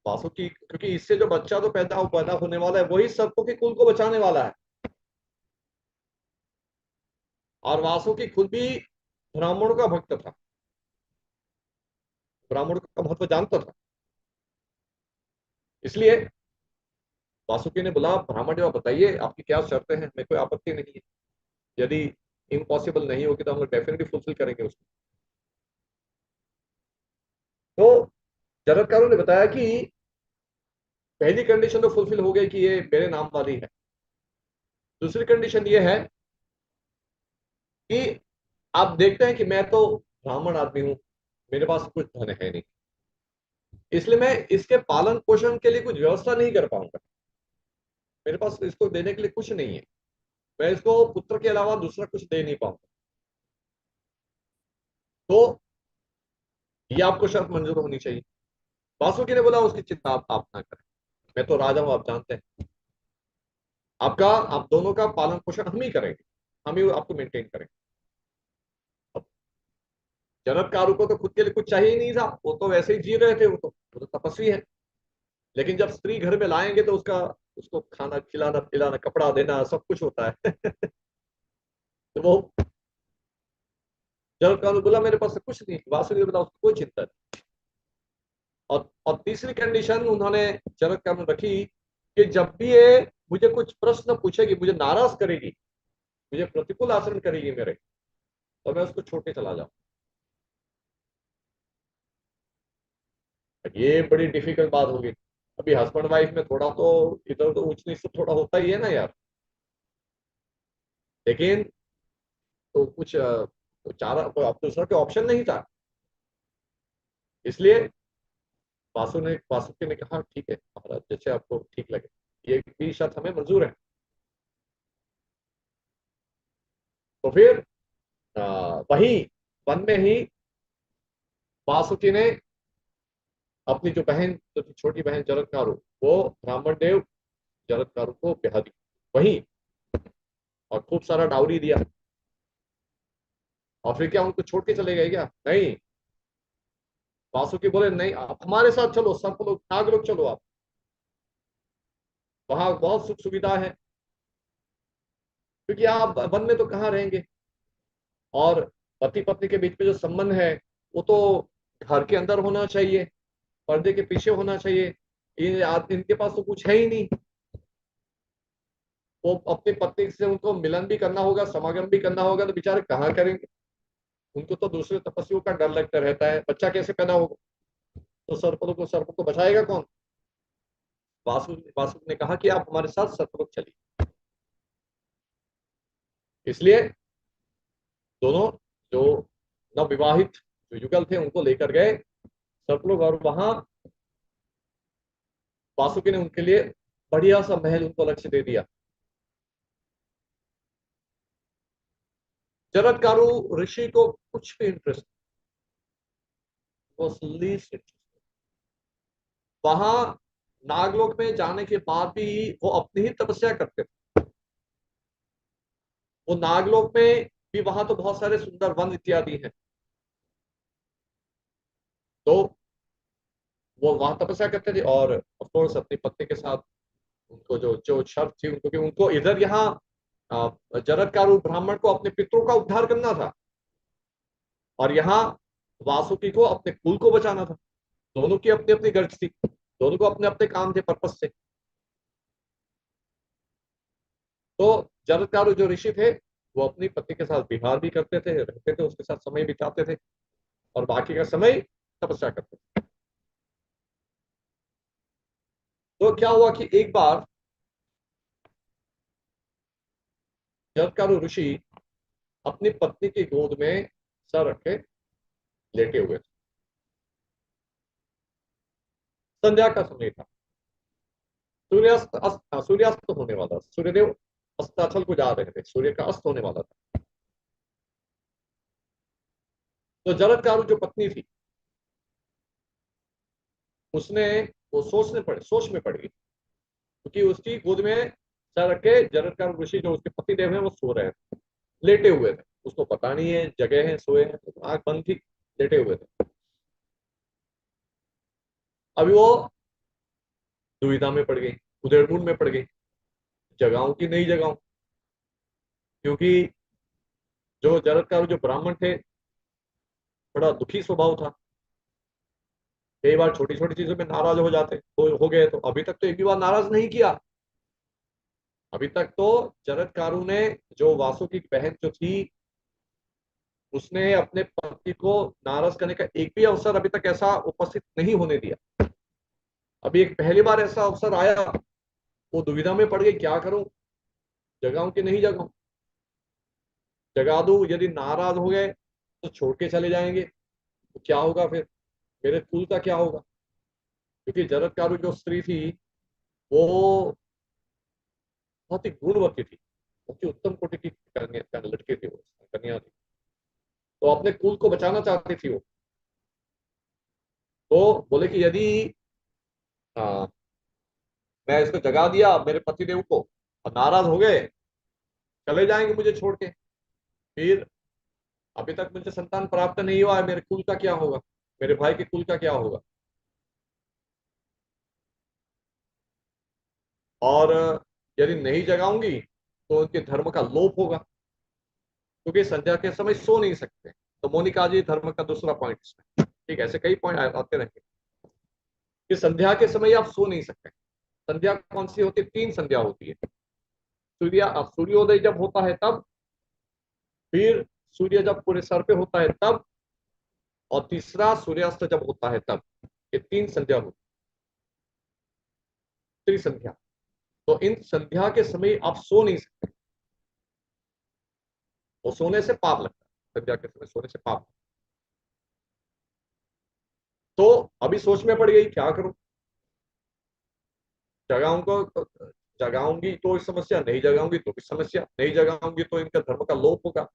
वासुकी, क्योंकि इससे जो बच्चा तो पैदा होने वाला है वही सर्पों के कुल को बचाने वाला है। और वासुकी खुद भी ब्राह्मणों का भक्त था, ब्राह्मणों का महत्व जानता था। इसलिए वासुकी ने बोला, ब्राह्मण जी आप बताइए आपकी क्या शर्तें हैं, मेरे कोई आपत्ति नहीं है, यदि इम्पॉसिबल नहीं होगी तो हम डेफिनेटली फुलफिल करेंगे उसको। तो जरत्कारु ने बताया कि पहली कंडीशन तो फुलफिल हो गई कि ये मेरे नाम वाली है। दूसरी कंडीशन ये है कि आप देखते हैं कि मैं तो ब्राह्मण आदमी हूं, मेरे पास कुछ धन है नहीं, इसलिए मैं इसके पालन पोषण के लिए कुछ व्यवस्था नहीं कर पाऊंगा, मेरे पास इसको देने के लिए कुछ नहीं है, मैं इसको पुत्र के अलावा दूसरा कुछ दे नहीं पाऊंगा। तो ये आपको शर्त मंजूर होनी चाहिए। वासुकी ने बोला, उसकी चिंता आप ना करें, मैं तो राजा हूं, आप जानते हैं, आपका, आप दोनों का पालन पोषण हम ही करेंगे, हम ही आपको मेंटेन करेंगे। अब जरत्कारु को तो खुद के लिए कुछ चाहिए ही नहीं था, वो तो वैसे ही जी रहे थे, वो तो तपस्वी है। लेकिन जब स्त्री घर में लाएंगे तो उसका, उसको खाना खिलाना पिलाना कपड़ा देना सब कुछ होता है। तो वो जरत्कारु बोला, मेरे पास तो कुछ नहीं। वासुदेव बोला, उसको कोई चिंता नहीं। और तीसरी कंडीशन उन्होंने जरत्कारु ने रखी कि जब भी ये मुझे कुछ प्रश्न पूछेगी, मुझे नाराज करेगी, मुझे प्रतिकूल आचरण करेगी मेरे, तो मैं उसको छोड़ के चला जाऊं। ये बड़ी डिफिकल्ट बात होगी। अभी हस्बैंड वाइफ में थोड़ा तो इधर उधर ऊंच नीच तो थोड़ा होता ही है ना यार, लेकिन तो कुछ तो चारा, तो अब दूसरा कोई ऑप्शन नहीं था। इसलिए वासुकी ने कहा, ठीक है महाराज, जैसे आपको ठीक लगे, ये भी शर्त हमें मंजूर है। तो फिर वही वन में ही वासुकी ने अपनी जो बहन, जो थी छोटी बहन जरत्कारु, वो ब्राह्मण देव जरत्कारु को ब्याह दी वहीं, और खूब सारा डाउरी दिया। और फिर क्या उनको छोड़ के चले गए क्या? नहीं। वासुकी बोले नहीं, आप हमारे साथ चलो, सब लोग नाग लोग चलो आप, वहां बहुत सुख सुविधा है, क्योंकि आप वन में तो कहाँ रहेंगे। और पति पत्नी के बीच में जो संबंध है वो तो घर के अंदर होना चाहिए, पर्दे के पीछे होना चाहिए। इनके पास तो कुछ है ही नहीं। वो अपनी पत्नी से उनको मिलन भी करना होगा, समागम भी करना होगा, तो बेचारे कहाँ करेंगे? उनको तो दूसरे तपस्वियों का डर लगता रहता है, बच्चा कैसे पैदा होगा, तो सर्पों को बचाएगा कौन? वासु ने कहा कि आप हमारे साथ सर्पलोक चलिए। इसलिए दोनों जो नवविवाहित जो युगल थे उनको लेकर गए सर्पलोक, और वहां वासुकी ने उनके लिए बढ़िया सा महल उनको लक्ष्य दे दिया। जरत्कारु ऋषि को कुछ भी इंटरेस्ट, वो लीस्ट इंटरेस्ट। वहां नागलोक में जाने के बाद भी वो अपनी ही तपस्या करते थे। वो नागलोक में भी वहां तो बहुत सारे सुंदर वन इत्यादि हैं, तो वो वहां तपस्या करते थे। और ऑफ कोर्स अपनी पत्नी के साथ उनको जो जो शर्त थी उनको, कि उनको इधर यहाँ जरत्कारु ब्राह्मण को अपने पितरों का उद्धार करना था, और यहाँ वासुकी को अपने कुल को बचाना था। दोनों की अपनी अपनी गर्ज थी, दोनों को अपने अपने काम थे, पर्पस थे। तो जरत्कारु जो ऋषि थे वो अपनी पत्नी के साथ विहार भी करते थे, रहते थे, उसके साथ समय बिताते थे, और बाकी का समय तपस्या करते थे। तो क्या हुआ कि एक बार जरत्कारु ऋषि अपनी पत्नी की गोद में सर रखे लेटे हुए थे। संध्या का समय था, सूर्यास्त होने वाला, सूर्यदेव अस्ताचल को जा रहे थे, सूर्य का अस्त होने वाला था। तो जरत्कारु जो पत्नी थी उसने वो सोच में पड़ गई, क्योंकि उसकी गोद में सर रखे जरत्कारु ऋषि जो उसके पति देव हैं वो सो रहे थे, लेटे हुए थे। उसको पता नहीं है जगह है, सोए हैं, तो आंख बंद थी, लेटे हुए थे। अभी वो दुविधा में पड़ गई, उधेड़बुन में पड़ गई, जगाऊं कि नहीं जगाऊं, क्योंकि जो जरत्कारु जो ब्राह्मण थे बड़ा दुखी स्वभाव था, कई बार छोटी छोटी चीजों में नाराज हो जाते, हो गए। तो अभी तक तो एक भी बार नाराज नहीं किया। अभी तक तो जरत्कारु ने, जो वासु की बहन जो थी, उसने अपने पति को नाराज करने का एक भी अवसर अभी तक ऐसा उपस्थित नहीं होने दिया। अभी एक पहली बार ऐसा अवसर आया, वो दुविधा में पड़ गई, क्या करूं, जगाऊं कि नहीं जगाऊं। जगा दूं, यदि नाराज हो गए तो छोड़ के चले जाएंगे, तो क्या होगा फिर, मेरे कुल का क्या होगा। क्योंकि जरत्कारु जो स्त्री थी वो बहुत ही गुणवती थी, बहुत ही उत्तम कोटि की लड़की थी, वो कन्या थी, तो अपने कुल को बचाना चाहती थी वो। तो बोले कि यदि आ, मैं इसको जगा दिया मेरे पतिदेव को, और नाराज हो गए, चले जाएंगे मुझे छोड़ के, फिर अभी तक मुझे संतान प्राप्त नहीं हुआ है, मेरे कुल का क्या होगा, मेरे भाई के कुल का क्या होगा। और यदि नहीं जगाऊंगी तो उनके धर्म का लोप होगा, क्योंकि संध्या के समय सो नहीं सकते। तो मोनिका जी धर्म का दूसरा पॉइंट इसमें, ठीक है, ऐसे कई पॉइंट आते रहेंगे कि संध्या के समय आप सो नहीं सकते। संध्या कौन सी होती है? 3 संध्या होती है। सूर्योदय जब होता है तब, फिर सूर्य जब पूरे सर पे होता है तब, और तीसरा सूर्यास्त जब होता है तब। ये 3 संध्या होती है, त्रिसंध्या। तो इन संध्या के समय आप सो नहीं सकते, वो सोने से पाप लगता है, संध्या के समय सोने से पाप। तो अभी सोच में पड़ गई, क्या करूं, जगाऊंगा जगाऊंगी तो इस समस्या, नहीं जगाऊंगी तो भी समस्या, नहीं जगाऊंगी तो इनका धर्म का लोप होगा,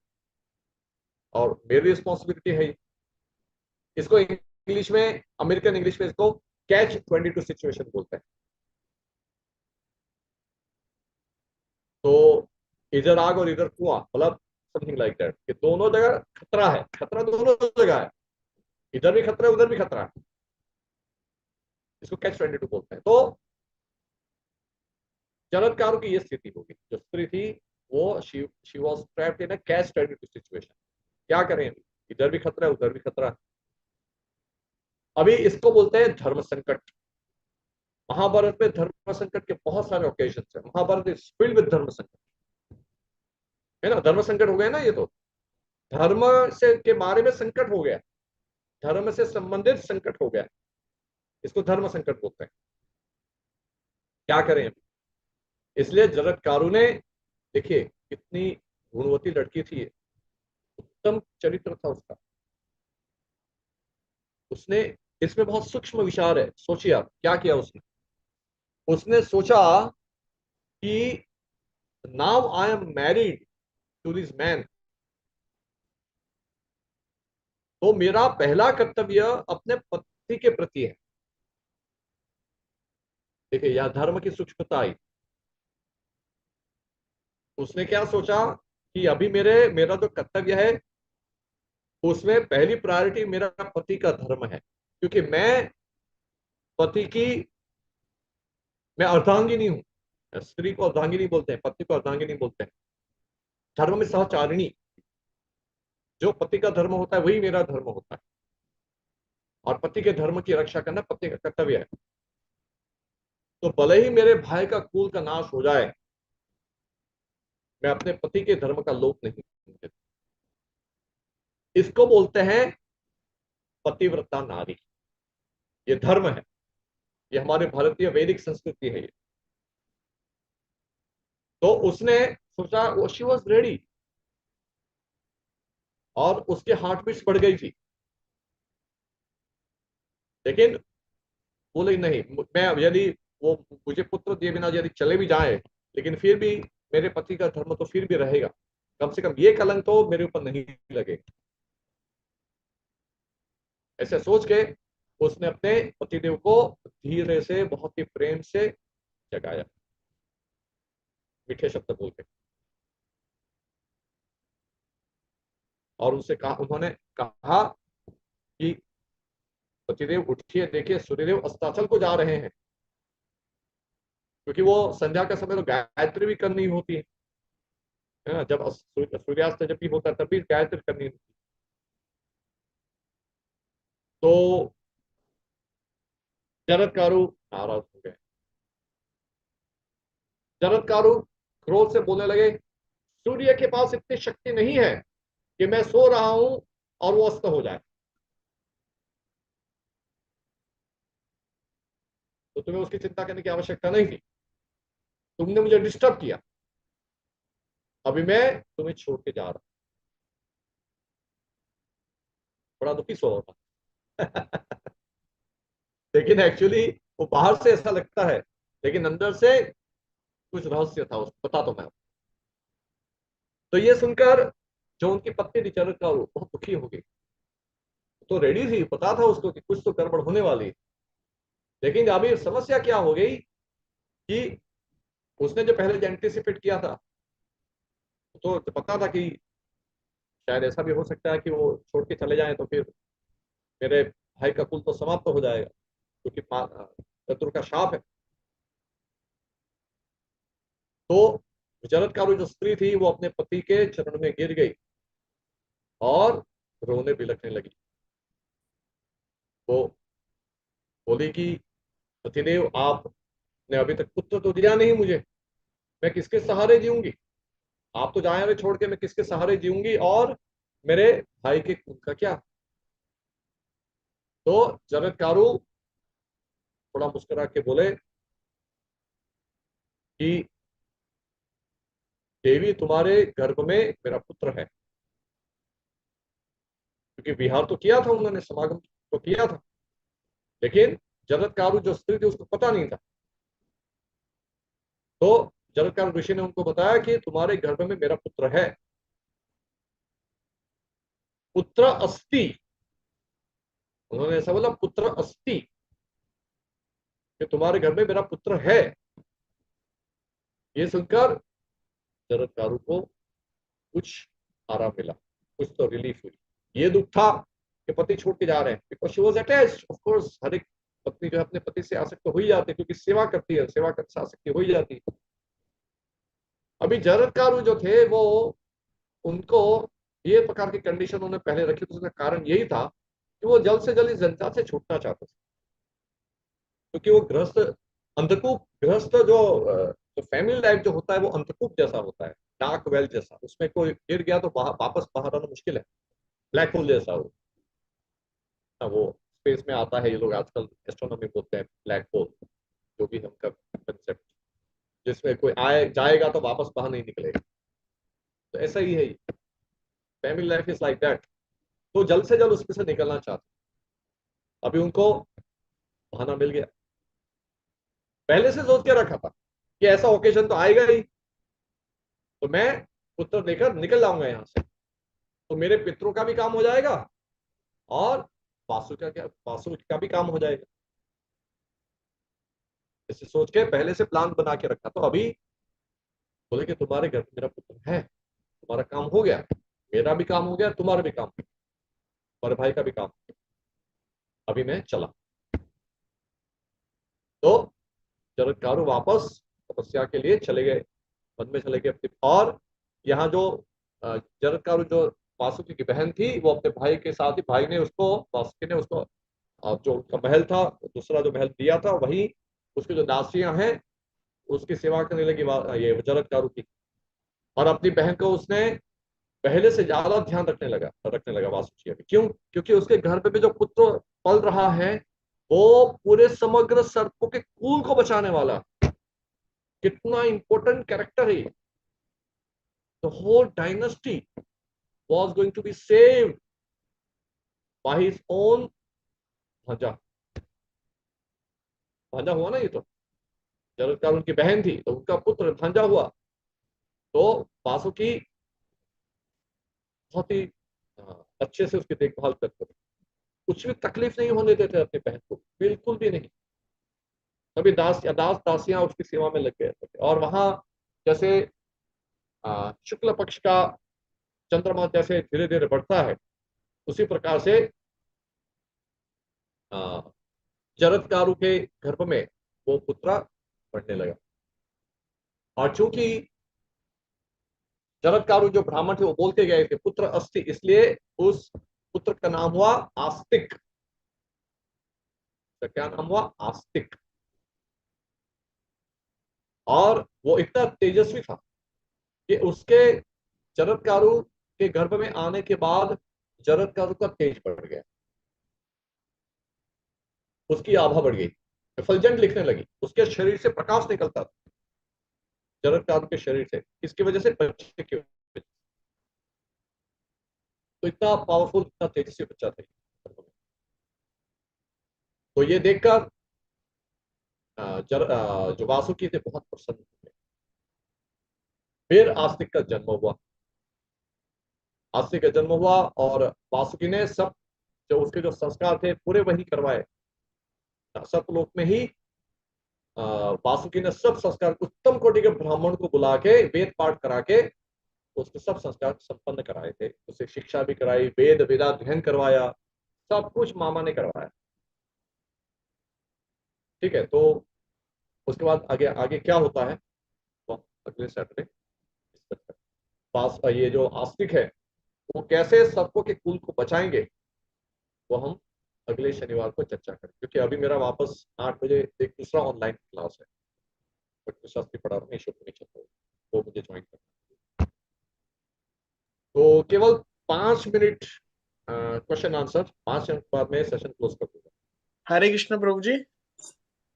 और मेरी रिस्पॉन्सिबिलिटी है ये। इसको इंग्लिश में, अमेरिकन इंग्लिश में इसको कैच 22 सिचुएशन बोलते हैं। तो इधर आग और इधर कुआं, मतलब समथिंग लाइक दैट, कि दोनों जगह खतरा है, खतरा दोनों जगह है, इधर भी खतरा है उधर भी खतरा है। इसको कैच 22 बोलते हैं। तो जरत्कारों की ये स्थिति होगी, जो स्त्री थी वो she was trapped in a catch 22 situation. क्या करें, इधर भी खतरा है उधर भी खतरा है। अभी इसको बोलते हैं धर्म संकट। महाभारत में धर्म संकट के बहुत सारे ओकेजन है। महाभारत इज फिल्ड विद धर्म संकट, है ना। धर्म संकट हो गया ना, ये तो धर्म से के बारे में संकट हो गया, धर्म से संबंधित संकट हो गया, इसको धर्म संकट बोलते हैं। क्या करें। इसलिए जरत्कारु ने, देखिए कितनी गुणवती लड़की थी, उत्तम चरित्र था उसका। उसने, इसमें बहुत सूक्ष्म विचार है। सोचिए आप क्या किया उसने। उसने सोचा कि now I am married to this man, तो मेरा पहला कर्तव्य अपने पति के प्रति है। देखिए यह धर्म की सूक्ष्मता आई। उसने क्या सोचा कि अभी मेरा जो कर्तव्य है उसमें पहली प्रायोरिटी मेरा पति का धर्म है, क्योंकि पति की मैं अर्धांगिनी हूं। स्त्री को अर्धांगिनी बोलते हैं, पति को अर्धांगिनी बोलते हैं। धर्म में सहचारिणी, जो पति का धर्म होता है वही मेरा धर्म होता है, और पति के धर्म की रक्षा करना पति का कर्तव्य है। तो भले ही मेरे भाई का कुल का नाश हो जाए, मैं अपने पति के धर्म का लोप नहीं देता। इसको बोलते हैं पतिव्रता नारी। ये धर्म है, ये हमारे भारतीय वैदिक संस्कृति है ये। तो उसने सोचा, वो शी वॉज रेडी, और उसके हार्ट बीट्स बढ़ गई थी। लेकिन बोले नहीं, मैं यदि वो मुझे पुत्र दिए बिना यदि चले भी जाए, लेकिन फिर भी मेरे पति का धर्म तो फिर भी रहेगा, कम से कम ये कलंक तो मेरे ऊपर नहीं लगे। ऐसे सोच के उसने अपने पतिदेव को धीरे से, बहुत ही प्रेम से जगाया, मीठे शब्द बोल के, और उनसे कहा, उन्होंने कहा कि पतिदेव उठिए, देखिए सूर्यदेव अस्ताचल को जा रहे हैं, क्योंकि वो संध्या का समय तो गायत्री भी करनी होती है ना। जब सूर्यास्त जब भी होता है तब भी गायत्री करनी होती है। तो जरत्कारु नाराज हो गए। जरत्कारु क्रोध से बोलने लगे, सूर्य के पास इतनी शक्ति नहीं है कि मैं सो रहा हूं और वो अस्त हो जाए। तो तुम्हें उसकी चिंता करने की आवश्यकता नहीं थी, तुमने मुझे डिस्टर्ब किया, अभी मैं तुम्हें छोड़ के जा रहा हूं। बड़ा दुखी स्वभाव था। लेकिन एक्चुअली वो बाहर से ऐसा लगता है, लेकिन अंदर से कुछ रहस्य था, उसको बता दो मैं। तो ये सुनकर जो उनकी पत्नी थी जरत्कारु, वो बहुत दुखी हो गई। तो रेडी थी, पता था उसको कि कुछ तो गड़बड़ होने वाली है। लेकिन अभी समस्या क्या हो गई कि उसने जो पहले एंटिसिपेट किया था, तो पता था कि शायद ऐसा भी हो सकता है कि वो छोड़ के चले जाएं, तो फिर मेरे भाई का कुल तो समाप्त हो जाएगा, क्योंकि शत्रु का शाप है। तो जरत्कारु जो स्त्री थी वो अपने पति के चरण में गिर गई और रोने बिलखने लगी। वो बोली कि पतिदेव, आपने अभी तक पुत्र तो दिया नहीं मुझे, मैं किसके सहारे जीऊंगी। आप तो जाए हुए छोड़ के, मैं किसके सहारे जीऊंगी, और मेरे भाई के खून का क्या। तो जरत्कारु थोड़ा मुस्कुरा के बोले कि देवी, तुम्हारे गर्भ में मेरा पुत्र है। क्योंकि विहार तो किया था उन्होंने, समागम तो किया था, लेकिन जरत्कारु जो स्त्री थी उसको पता नहीं था। तो जरत्कारु ऋषि ने उनको बताया कि तुम्हारे गर्भ में मेरा पुत्र है, पुत्र अस्ति। उन्होंने ऐसा बोला, पुत्र अस्ति, कि तुम्हारे घर में मेरा पुत्र है। ये सुनकर जरत्कारु को कुछ आराम मिला, कुछ तो रिलीफ हुई। ये दुख था कि पति छोड़ के जा रहे हैं, because she was attached. Of course हर एक पत्नी जो है अपने पति से आसक्त हो ही जाती है, क्योंकि सेवा करती है, सेवा करने से आसक्ति हो ही जाती है। अभी जरत्कारु जो थे वो, उनको ये प्रकार की कंडीशन उन्होंने पहले रखी, तो उसका कारण यही था कि वो जल्द से जल्द इस जनता से छूटना चाहते थे, क्योंकि वो गृहस्थ, अंधकूप गृहस्थ जो फैमिली लाइफ जो होता है वो अंधकूप जैसा होता है, डार्क वेल जैसा। उसमें कोई गिर गया तो वापस बाहर आना मुश्किल है, ब्लैक होल जैसा वो स्पेस में आता है। ये लोग आजकल एस्ट्रोनॉमी बोलते हैं ब्लैक होल, जो भी उनका कंसेप्ट, जिसमें कोई आए जाएगा तो वापस बाहर नहीं निकलेगा। तो ऐसा ही है, family life is like that. तो जल्द से जल्द उसमें से निकलना चाहते। अभी उनको बहाना मिल गया। पहले से सोच के रखा था कि ऐसा ओकेजन तो आएगा ही, तो मैं पुत्र लेकर निकल जाऊंगा यहाँ से, तो मेरे पितरों का भी काम हो जाएगा और वासु का भी काम हो जाएगा। इसे सोच के पहले से प्लान बना के रखा। तो अभी बोले कि तुम्हारे घर में मेरा पुत्र है, तुम्हारा काम हो गया, मेरा भी काम हो गया, तुम्हारा भी काम, तुम्हारे भाई का भी काम, अभी मैं चला। तो जरत्कारु वापस तपस्या के लिए चले गए, वन में चले गए अपने। और यहाँ जो जरत्कारु जो वासुकी की बहन थी, वो अपने भाई के साथ ही, भाई ने उसको, वासुकी ने उसको जो उनका महल था, दूसरा जो महल दिया था, वही उसकी जो दासियां हैं उसकी सेवा करने लगी ये जरत्कारु की। और अपनी बहन को उसने पहले से ज्यादा ध्यान रखने लगा वासुकी अभी। क्यों? क्योंकि उसके घर पे भी जो पुत्र पल रहा है वो पूरे समग्र सर्पों के कुल को बचाने वाला, कितना इंपॉर्टेंट कैरेक्टर है। The whole dynasty was going to be saved by his own भांजा। भांजा हुआ ना, ये तो जरत्कारु उनकी बहन थी तो उनका पुत्र भांजा हुआ। तो वासुकी बहुत ही अच्छे से उसकी देखभाल करते थे, कुछ भी तकलीफ नहीं होने देते अपनी बहन को, बिल्कुल भी नहीं। कभी दासियां उसकी सेवा में लग गए थे। और वहां जैसे शुक्ल पक्ष का चंद्रमा जैसे धीरे धीरे बढ़ता है, उसी प्रकार से जरत्कारु के गर्भ में वो पुत्र बढ़ने लगा। और चूंकि जरत्कारु जो ब्राह्मण थे वो बोल के गए थे पुत्र अस्ति, इसलिए उस पुत्र का नाम हुआ आस्तिक। तो क्या नाम हुआ? आस्तिक। और वो इतना तेजस्वी था कि उसके जरत्कारु के गर्भ में आने के बाद जरत्कारु का तेज बढ़ गया, उसकी आभा बढ़ गई, एफलजेंट लिखने लगी, उसके शरीर से प्रकाश निकलता था, जरत्कारु के शरीर से। किसकी वजह से? बच्चे की वजह से। तो इतना पावरफुल, इतना तेजस्वी बच्चा था। तो ये देखकर जो वासुकी थे बहुत प्रसन्न हुए। फिर आस्तिक का जन्म हुआ। आस्तिक का जन्म हुआ और वासुकी ने सब जो उसके जो संस्कार थे पूरे वही करवाए। सतलोक में ही वासुकी ने सब संस्कार, उत्तम कोटि के ब्राह्मण को बुला के वेद पाठ करा के उसके सब संस्कार संपन्न कराए थे। उसे शिक्षा भी कराई, वेद वेदाध्ययन करवाया, सब कुछ मामा ने करवाया। ठीक है, तो उसके बाद आगे आगे क्या होता है वो अगले सैटरडे। पास ये जो आस्तिक है वो कैसे सबको के कुल को बचाएंगे वो हम अगले शनिवार को चर्चा करें, क्योंकि अभी मेरा वापस 8 बजे एक दूसरा ऑनलाइन क्लास है, शास्त्री पढ़ा रहा हूँ, ईश्वर नहीं, वो मुझे ज्वाइन करना। तो केवल 5 मिनट क्वेश्चन आंसर, 5 मिनट बाद में सेशन क्लोज कर दूंगा। हरे कृष्ण प्रभु जी।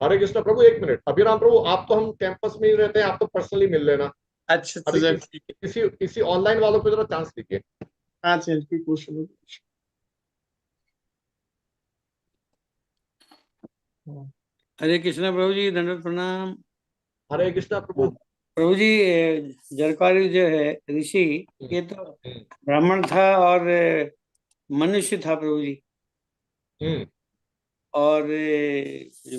हरे कृष्ण प्रभु। 1 मिनट अभिराम प्रभु, आप तो हम कैंपस में ही रहते हैं, आप तो पर्सनली मिल लेना। अच्छा अभी तो किसी ऑनलाइन वालों को जरा चांस दीजिए। हाँ चलिए, क्वेश्चन। हरे कृष्णा प्रभु जी, दंडवत प्रणाम। हरे कृष्णा प्रभु। प्रभु जी, जरकारी जो है ऋषि, ये तो ब्राह्मण था और मनुष्य था प्रभु जी। हम्म और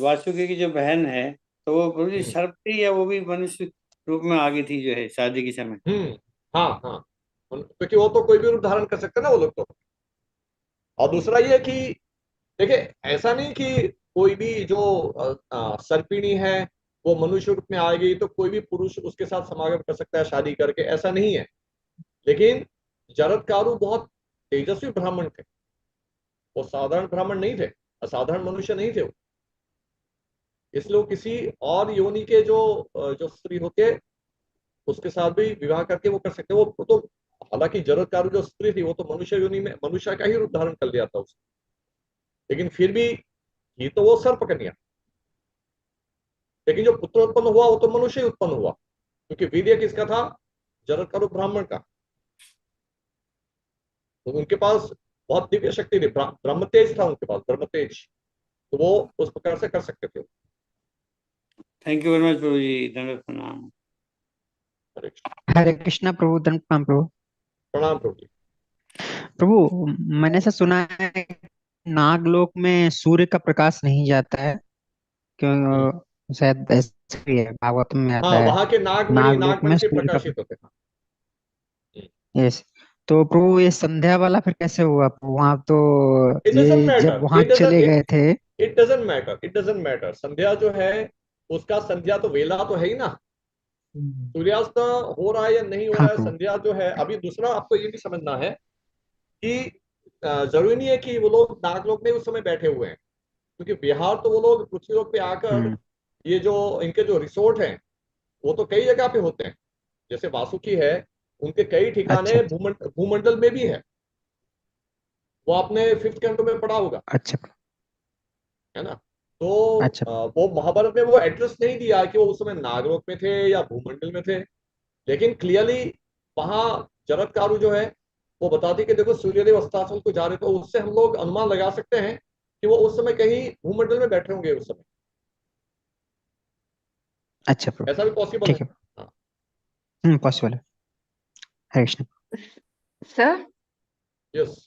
वासुकी की जो बहन है, तो वो प्रभु जी हम्म सर्प थी या वो भी मनुष्य रूप में आ गई थी जो है शादी के समय? हम्म, हाँ हाँ, क्योंकि वो तो कोई भी रूप धारण कर सकते हैं ना वो लोग तो। और दूसरा ये कि देखिए, ऐसा नहीं कि कोई भी जो सर्पिणी है वो मनुष्य रूप में आएगी तो कोई भी पुरुष उसके साथ समागम कर सकता है शादी करके, ऐसा नहीं है। लेकिन जरत्कारु बहुत तेजस्वी ब्राह्मण थे, वो साधारण ब्राह्मण नहीं थे, असाधारण मनुष्य नहीं थे वो। इसलिए वो किसी और योनि के जो स्त्री होते उसके साथ भी विवाह करके वो कर सकते, वो तो हालांकि जरत्कारु जो स्त्री थी वो तो मनुष्य योनि में मनुष्य का ही रूप धारण कर लिया था उसने, लेकिन फिर भी ये तो वो सर्प कन्या, लेकिन जो पुत्र उत्पन्न हुआ वो तो मनुष्य ही उत्पन्न हुआ, क्योंकि वीर्य किसका था? जरत्कारु ब्राह्मण का। तो उनके पास बहुत दिव्य शक्ति थी, ब्रह्म तेज था उनके पास, ब्रह्म तेज, तो वो उस प्रकार से कर सकते थे। थैंक यू वेरी मच प्रभु जी, दंडवत प्रणाम। हरे कृष्ण। हरे कृष्णा प्रभु, दंड प्रणाम प्रभु। प्रणाम प्रभु जी। प्रभु, मैंने ऐसा सुना है नागलोक में सूर्य का प्रकाश नहीं जाता है, क्यों? शायद ऐसा भी है, भागवत में आता हाँ, है। वहां के नागमणि नागलोक नागमणि में से सूर्य का प्रकाशित होते हैं। यस। तो प्रभु ये संध्या वाला फिर कैसे हुआ प्रभु? वहां तो इट डजंट ये जब मैटर, वहां चले गए थे। It doesn't matter, it doesn't matter. Sandhya जो है उसका संध्या तो वेला तो है ही ना, सूर्यास्त हो रहा है या नहीं हो हाँ रहा है, प्रभु। संध्या जो है। अभी दूसरा आपको ये भी समझना है कि जरूरी नहीं है कि वो लोग नागलोक में उस समय बैठे हुए हैं, क्योंकि बिहार तो वो लोग पृथ्वी लोक पे आकर हम्म। ये जो इनके जो रिसोर्ट हैं वो तो कई जगह पे होते हैं। जैसे वासुकी है, उनके कई ठिकाने अच्छा भूमंडल में भी है, वो आपने फिफ्थ कैंटो में पढ़ा होगा, अच्छा है ना। तो अच्छा। वो महाभारत में वो एड्रेस नहीं दिया कि वो उस समय नागलोक में थे या भूमंडल में थे, लेकिन क्लियरली वहां जरत्कारु जो है वो बताती कि देखो सूर्यदेव अस्ताचल को जा रहे, तो उससे हम लोग अनुमान लगा सकते हैं कि वो उस समय कहीं भूमंडल में बैठे होंगे उस समय। अच्छा प्रभु, ऐसा भी पॉसिबल है। ठीक है। हाँ। पॉसिबल है। Hare Krishna. Sir, yes.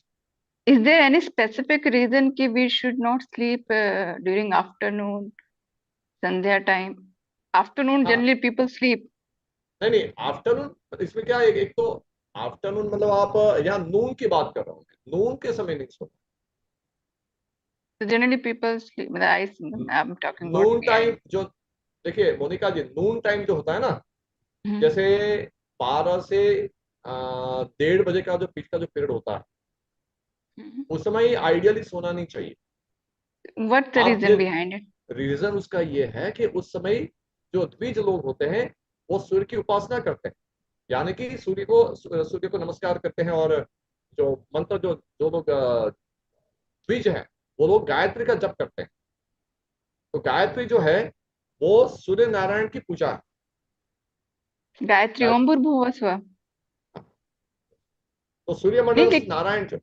is there any specific reason कि we should not sleep during afternoon, Sandhya time? Afternoon, हाँ, generally people sleep. नहीं नहीं, आफ्टरनून इसमें क्या है, एक तो आफ्टरनून मतलब आप यहाँ नून की बात कर रहे हो, नून के समय नहीं सोना। So generally people sleep. I'm talking about Noon me. Time जो, देखिए मोनिका जी, नून टाइम जो होता है ना, Mhm. जैसे 12 से 1:30 बजे का जो बीच का जो पीरियड होता है, Mhm. उस समय आइडियली सोना नहीं चाहिए। What's the आप ये reason behind it? रीजन उसका ये है कि उस समय जो द्विज लोग होते हैं वो सूर्य की उपासना करते हैं, यानी कि सूर्य को नमस्कार करते हैं, और जो मंत्र जो जो लोग द्विज हैं वो लोग गायत्री का जप करते हैं। तो गायत्री जो है वो सूर्य नारायण की पूजा है। Gayatri Gayatri, Om Bhurbhuva Swa. तो सूर्य नहीं, मंडल नारायण जो,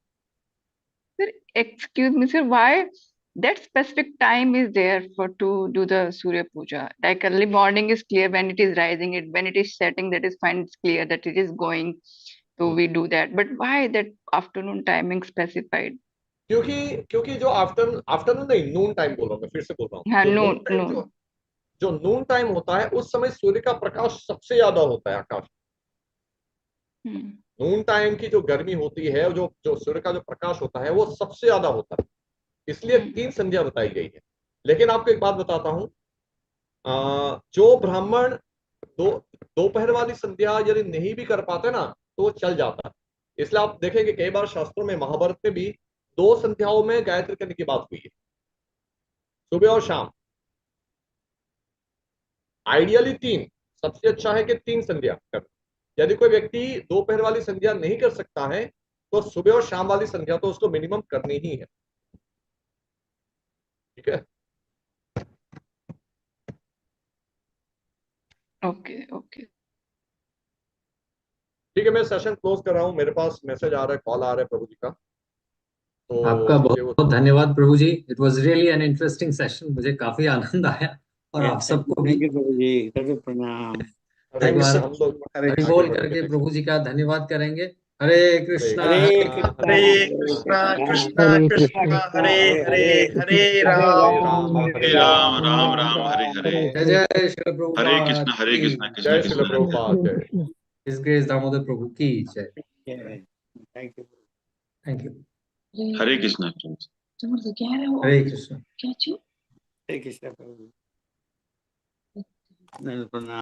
sir, excuse me, sir, why that specific time is there for to do the Surya Puja? Like early morning is clear when it is rising, it when it is setting, that is fine, it's clear that it is going. So we do that. But why that afternoon timing specified? क्योंकि क्योंकि जो afternoon afternoon नहीं, नून time बोल रहा हूँ मैं, फिर से बोल रहा हूँ, हाँ, जो नून noon, टाइम noon. जो नून टाइम होता है उस समय सूर्य का प्रकाश सबसे ज्यादा होता है आकाश। Hmm. नून टाइम की जो गर्मी होती है, जो जो सूर्य का जो प्रकाश होता है वो सबसे ज्यादा होता है, इसलिए 3 संध्या बताई गई है। लेकिन आपको एक बात बताता हूं, जो ब्राह्मण दो दोपहर वाली संध्या यदि नहीं भी कर पाते ना तो वो चल जाता है। इसलिए आप देखेंगे कई बार शास्त्रों में, महाभारत में भी 2 संध्याओं में गायत्री करने की बात हुई है, सुबह और शाम। आइडियली 3, सबसे अच्छा है कि 3 संध्या कर। यदि कोई व्यक्ति दोपहर वाली संध्या नहीं कर सकता है तो सुबह और शाम वाली संध्या तो उसको मिनिमम करनी ही है। ठीक है। Okay, okay. ठीक है, मैं सेशन क्लोज कर रहा हूँ, मेरे पास मैसेज आ रहा है, कॉल आ रहा है प्रभु जी का, आपका तो बहुत मुझे वो, बहुत धन्यवाद प्रभु जी। It was really an interesting session, मुझे काफी आनंद आया और आप सबको भी। थैंक यू प्रभु जी, दंडवत प्रणाम। हरे एक thank you bar Krishna, sir. हम लोग हरे आगे हरिबोल कृष्ण। बढ़ेंगे करके नेक्स्ट। प्रभु जी का धन्यवाद करेंगे। हरे कृष्णा हरे कृष्णा कृष्णा कृष्णा हरे हरे हरे राम हरे राम राम राम राम हरे हरे जय जय श्री हरे प्रभुपाद कृष्णा कृष्ण जय कृष्ण श्री प्रभुपाद जय। इस ग्रेस दामोदर प्रभु की जय। Thank you. Thank you. Hare Krishna Hare Krishna. Hare Krishna प्रभु। प्रणाम।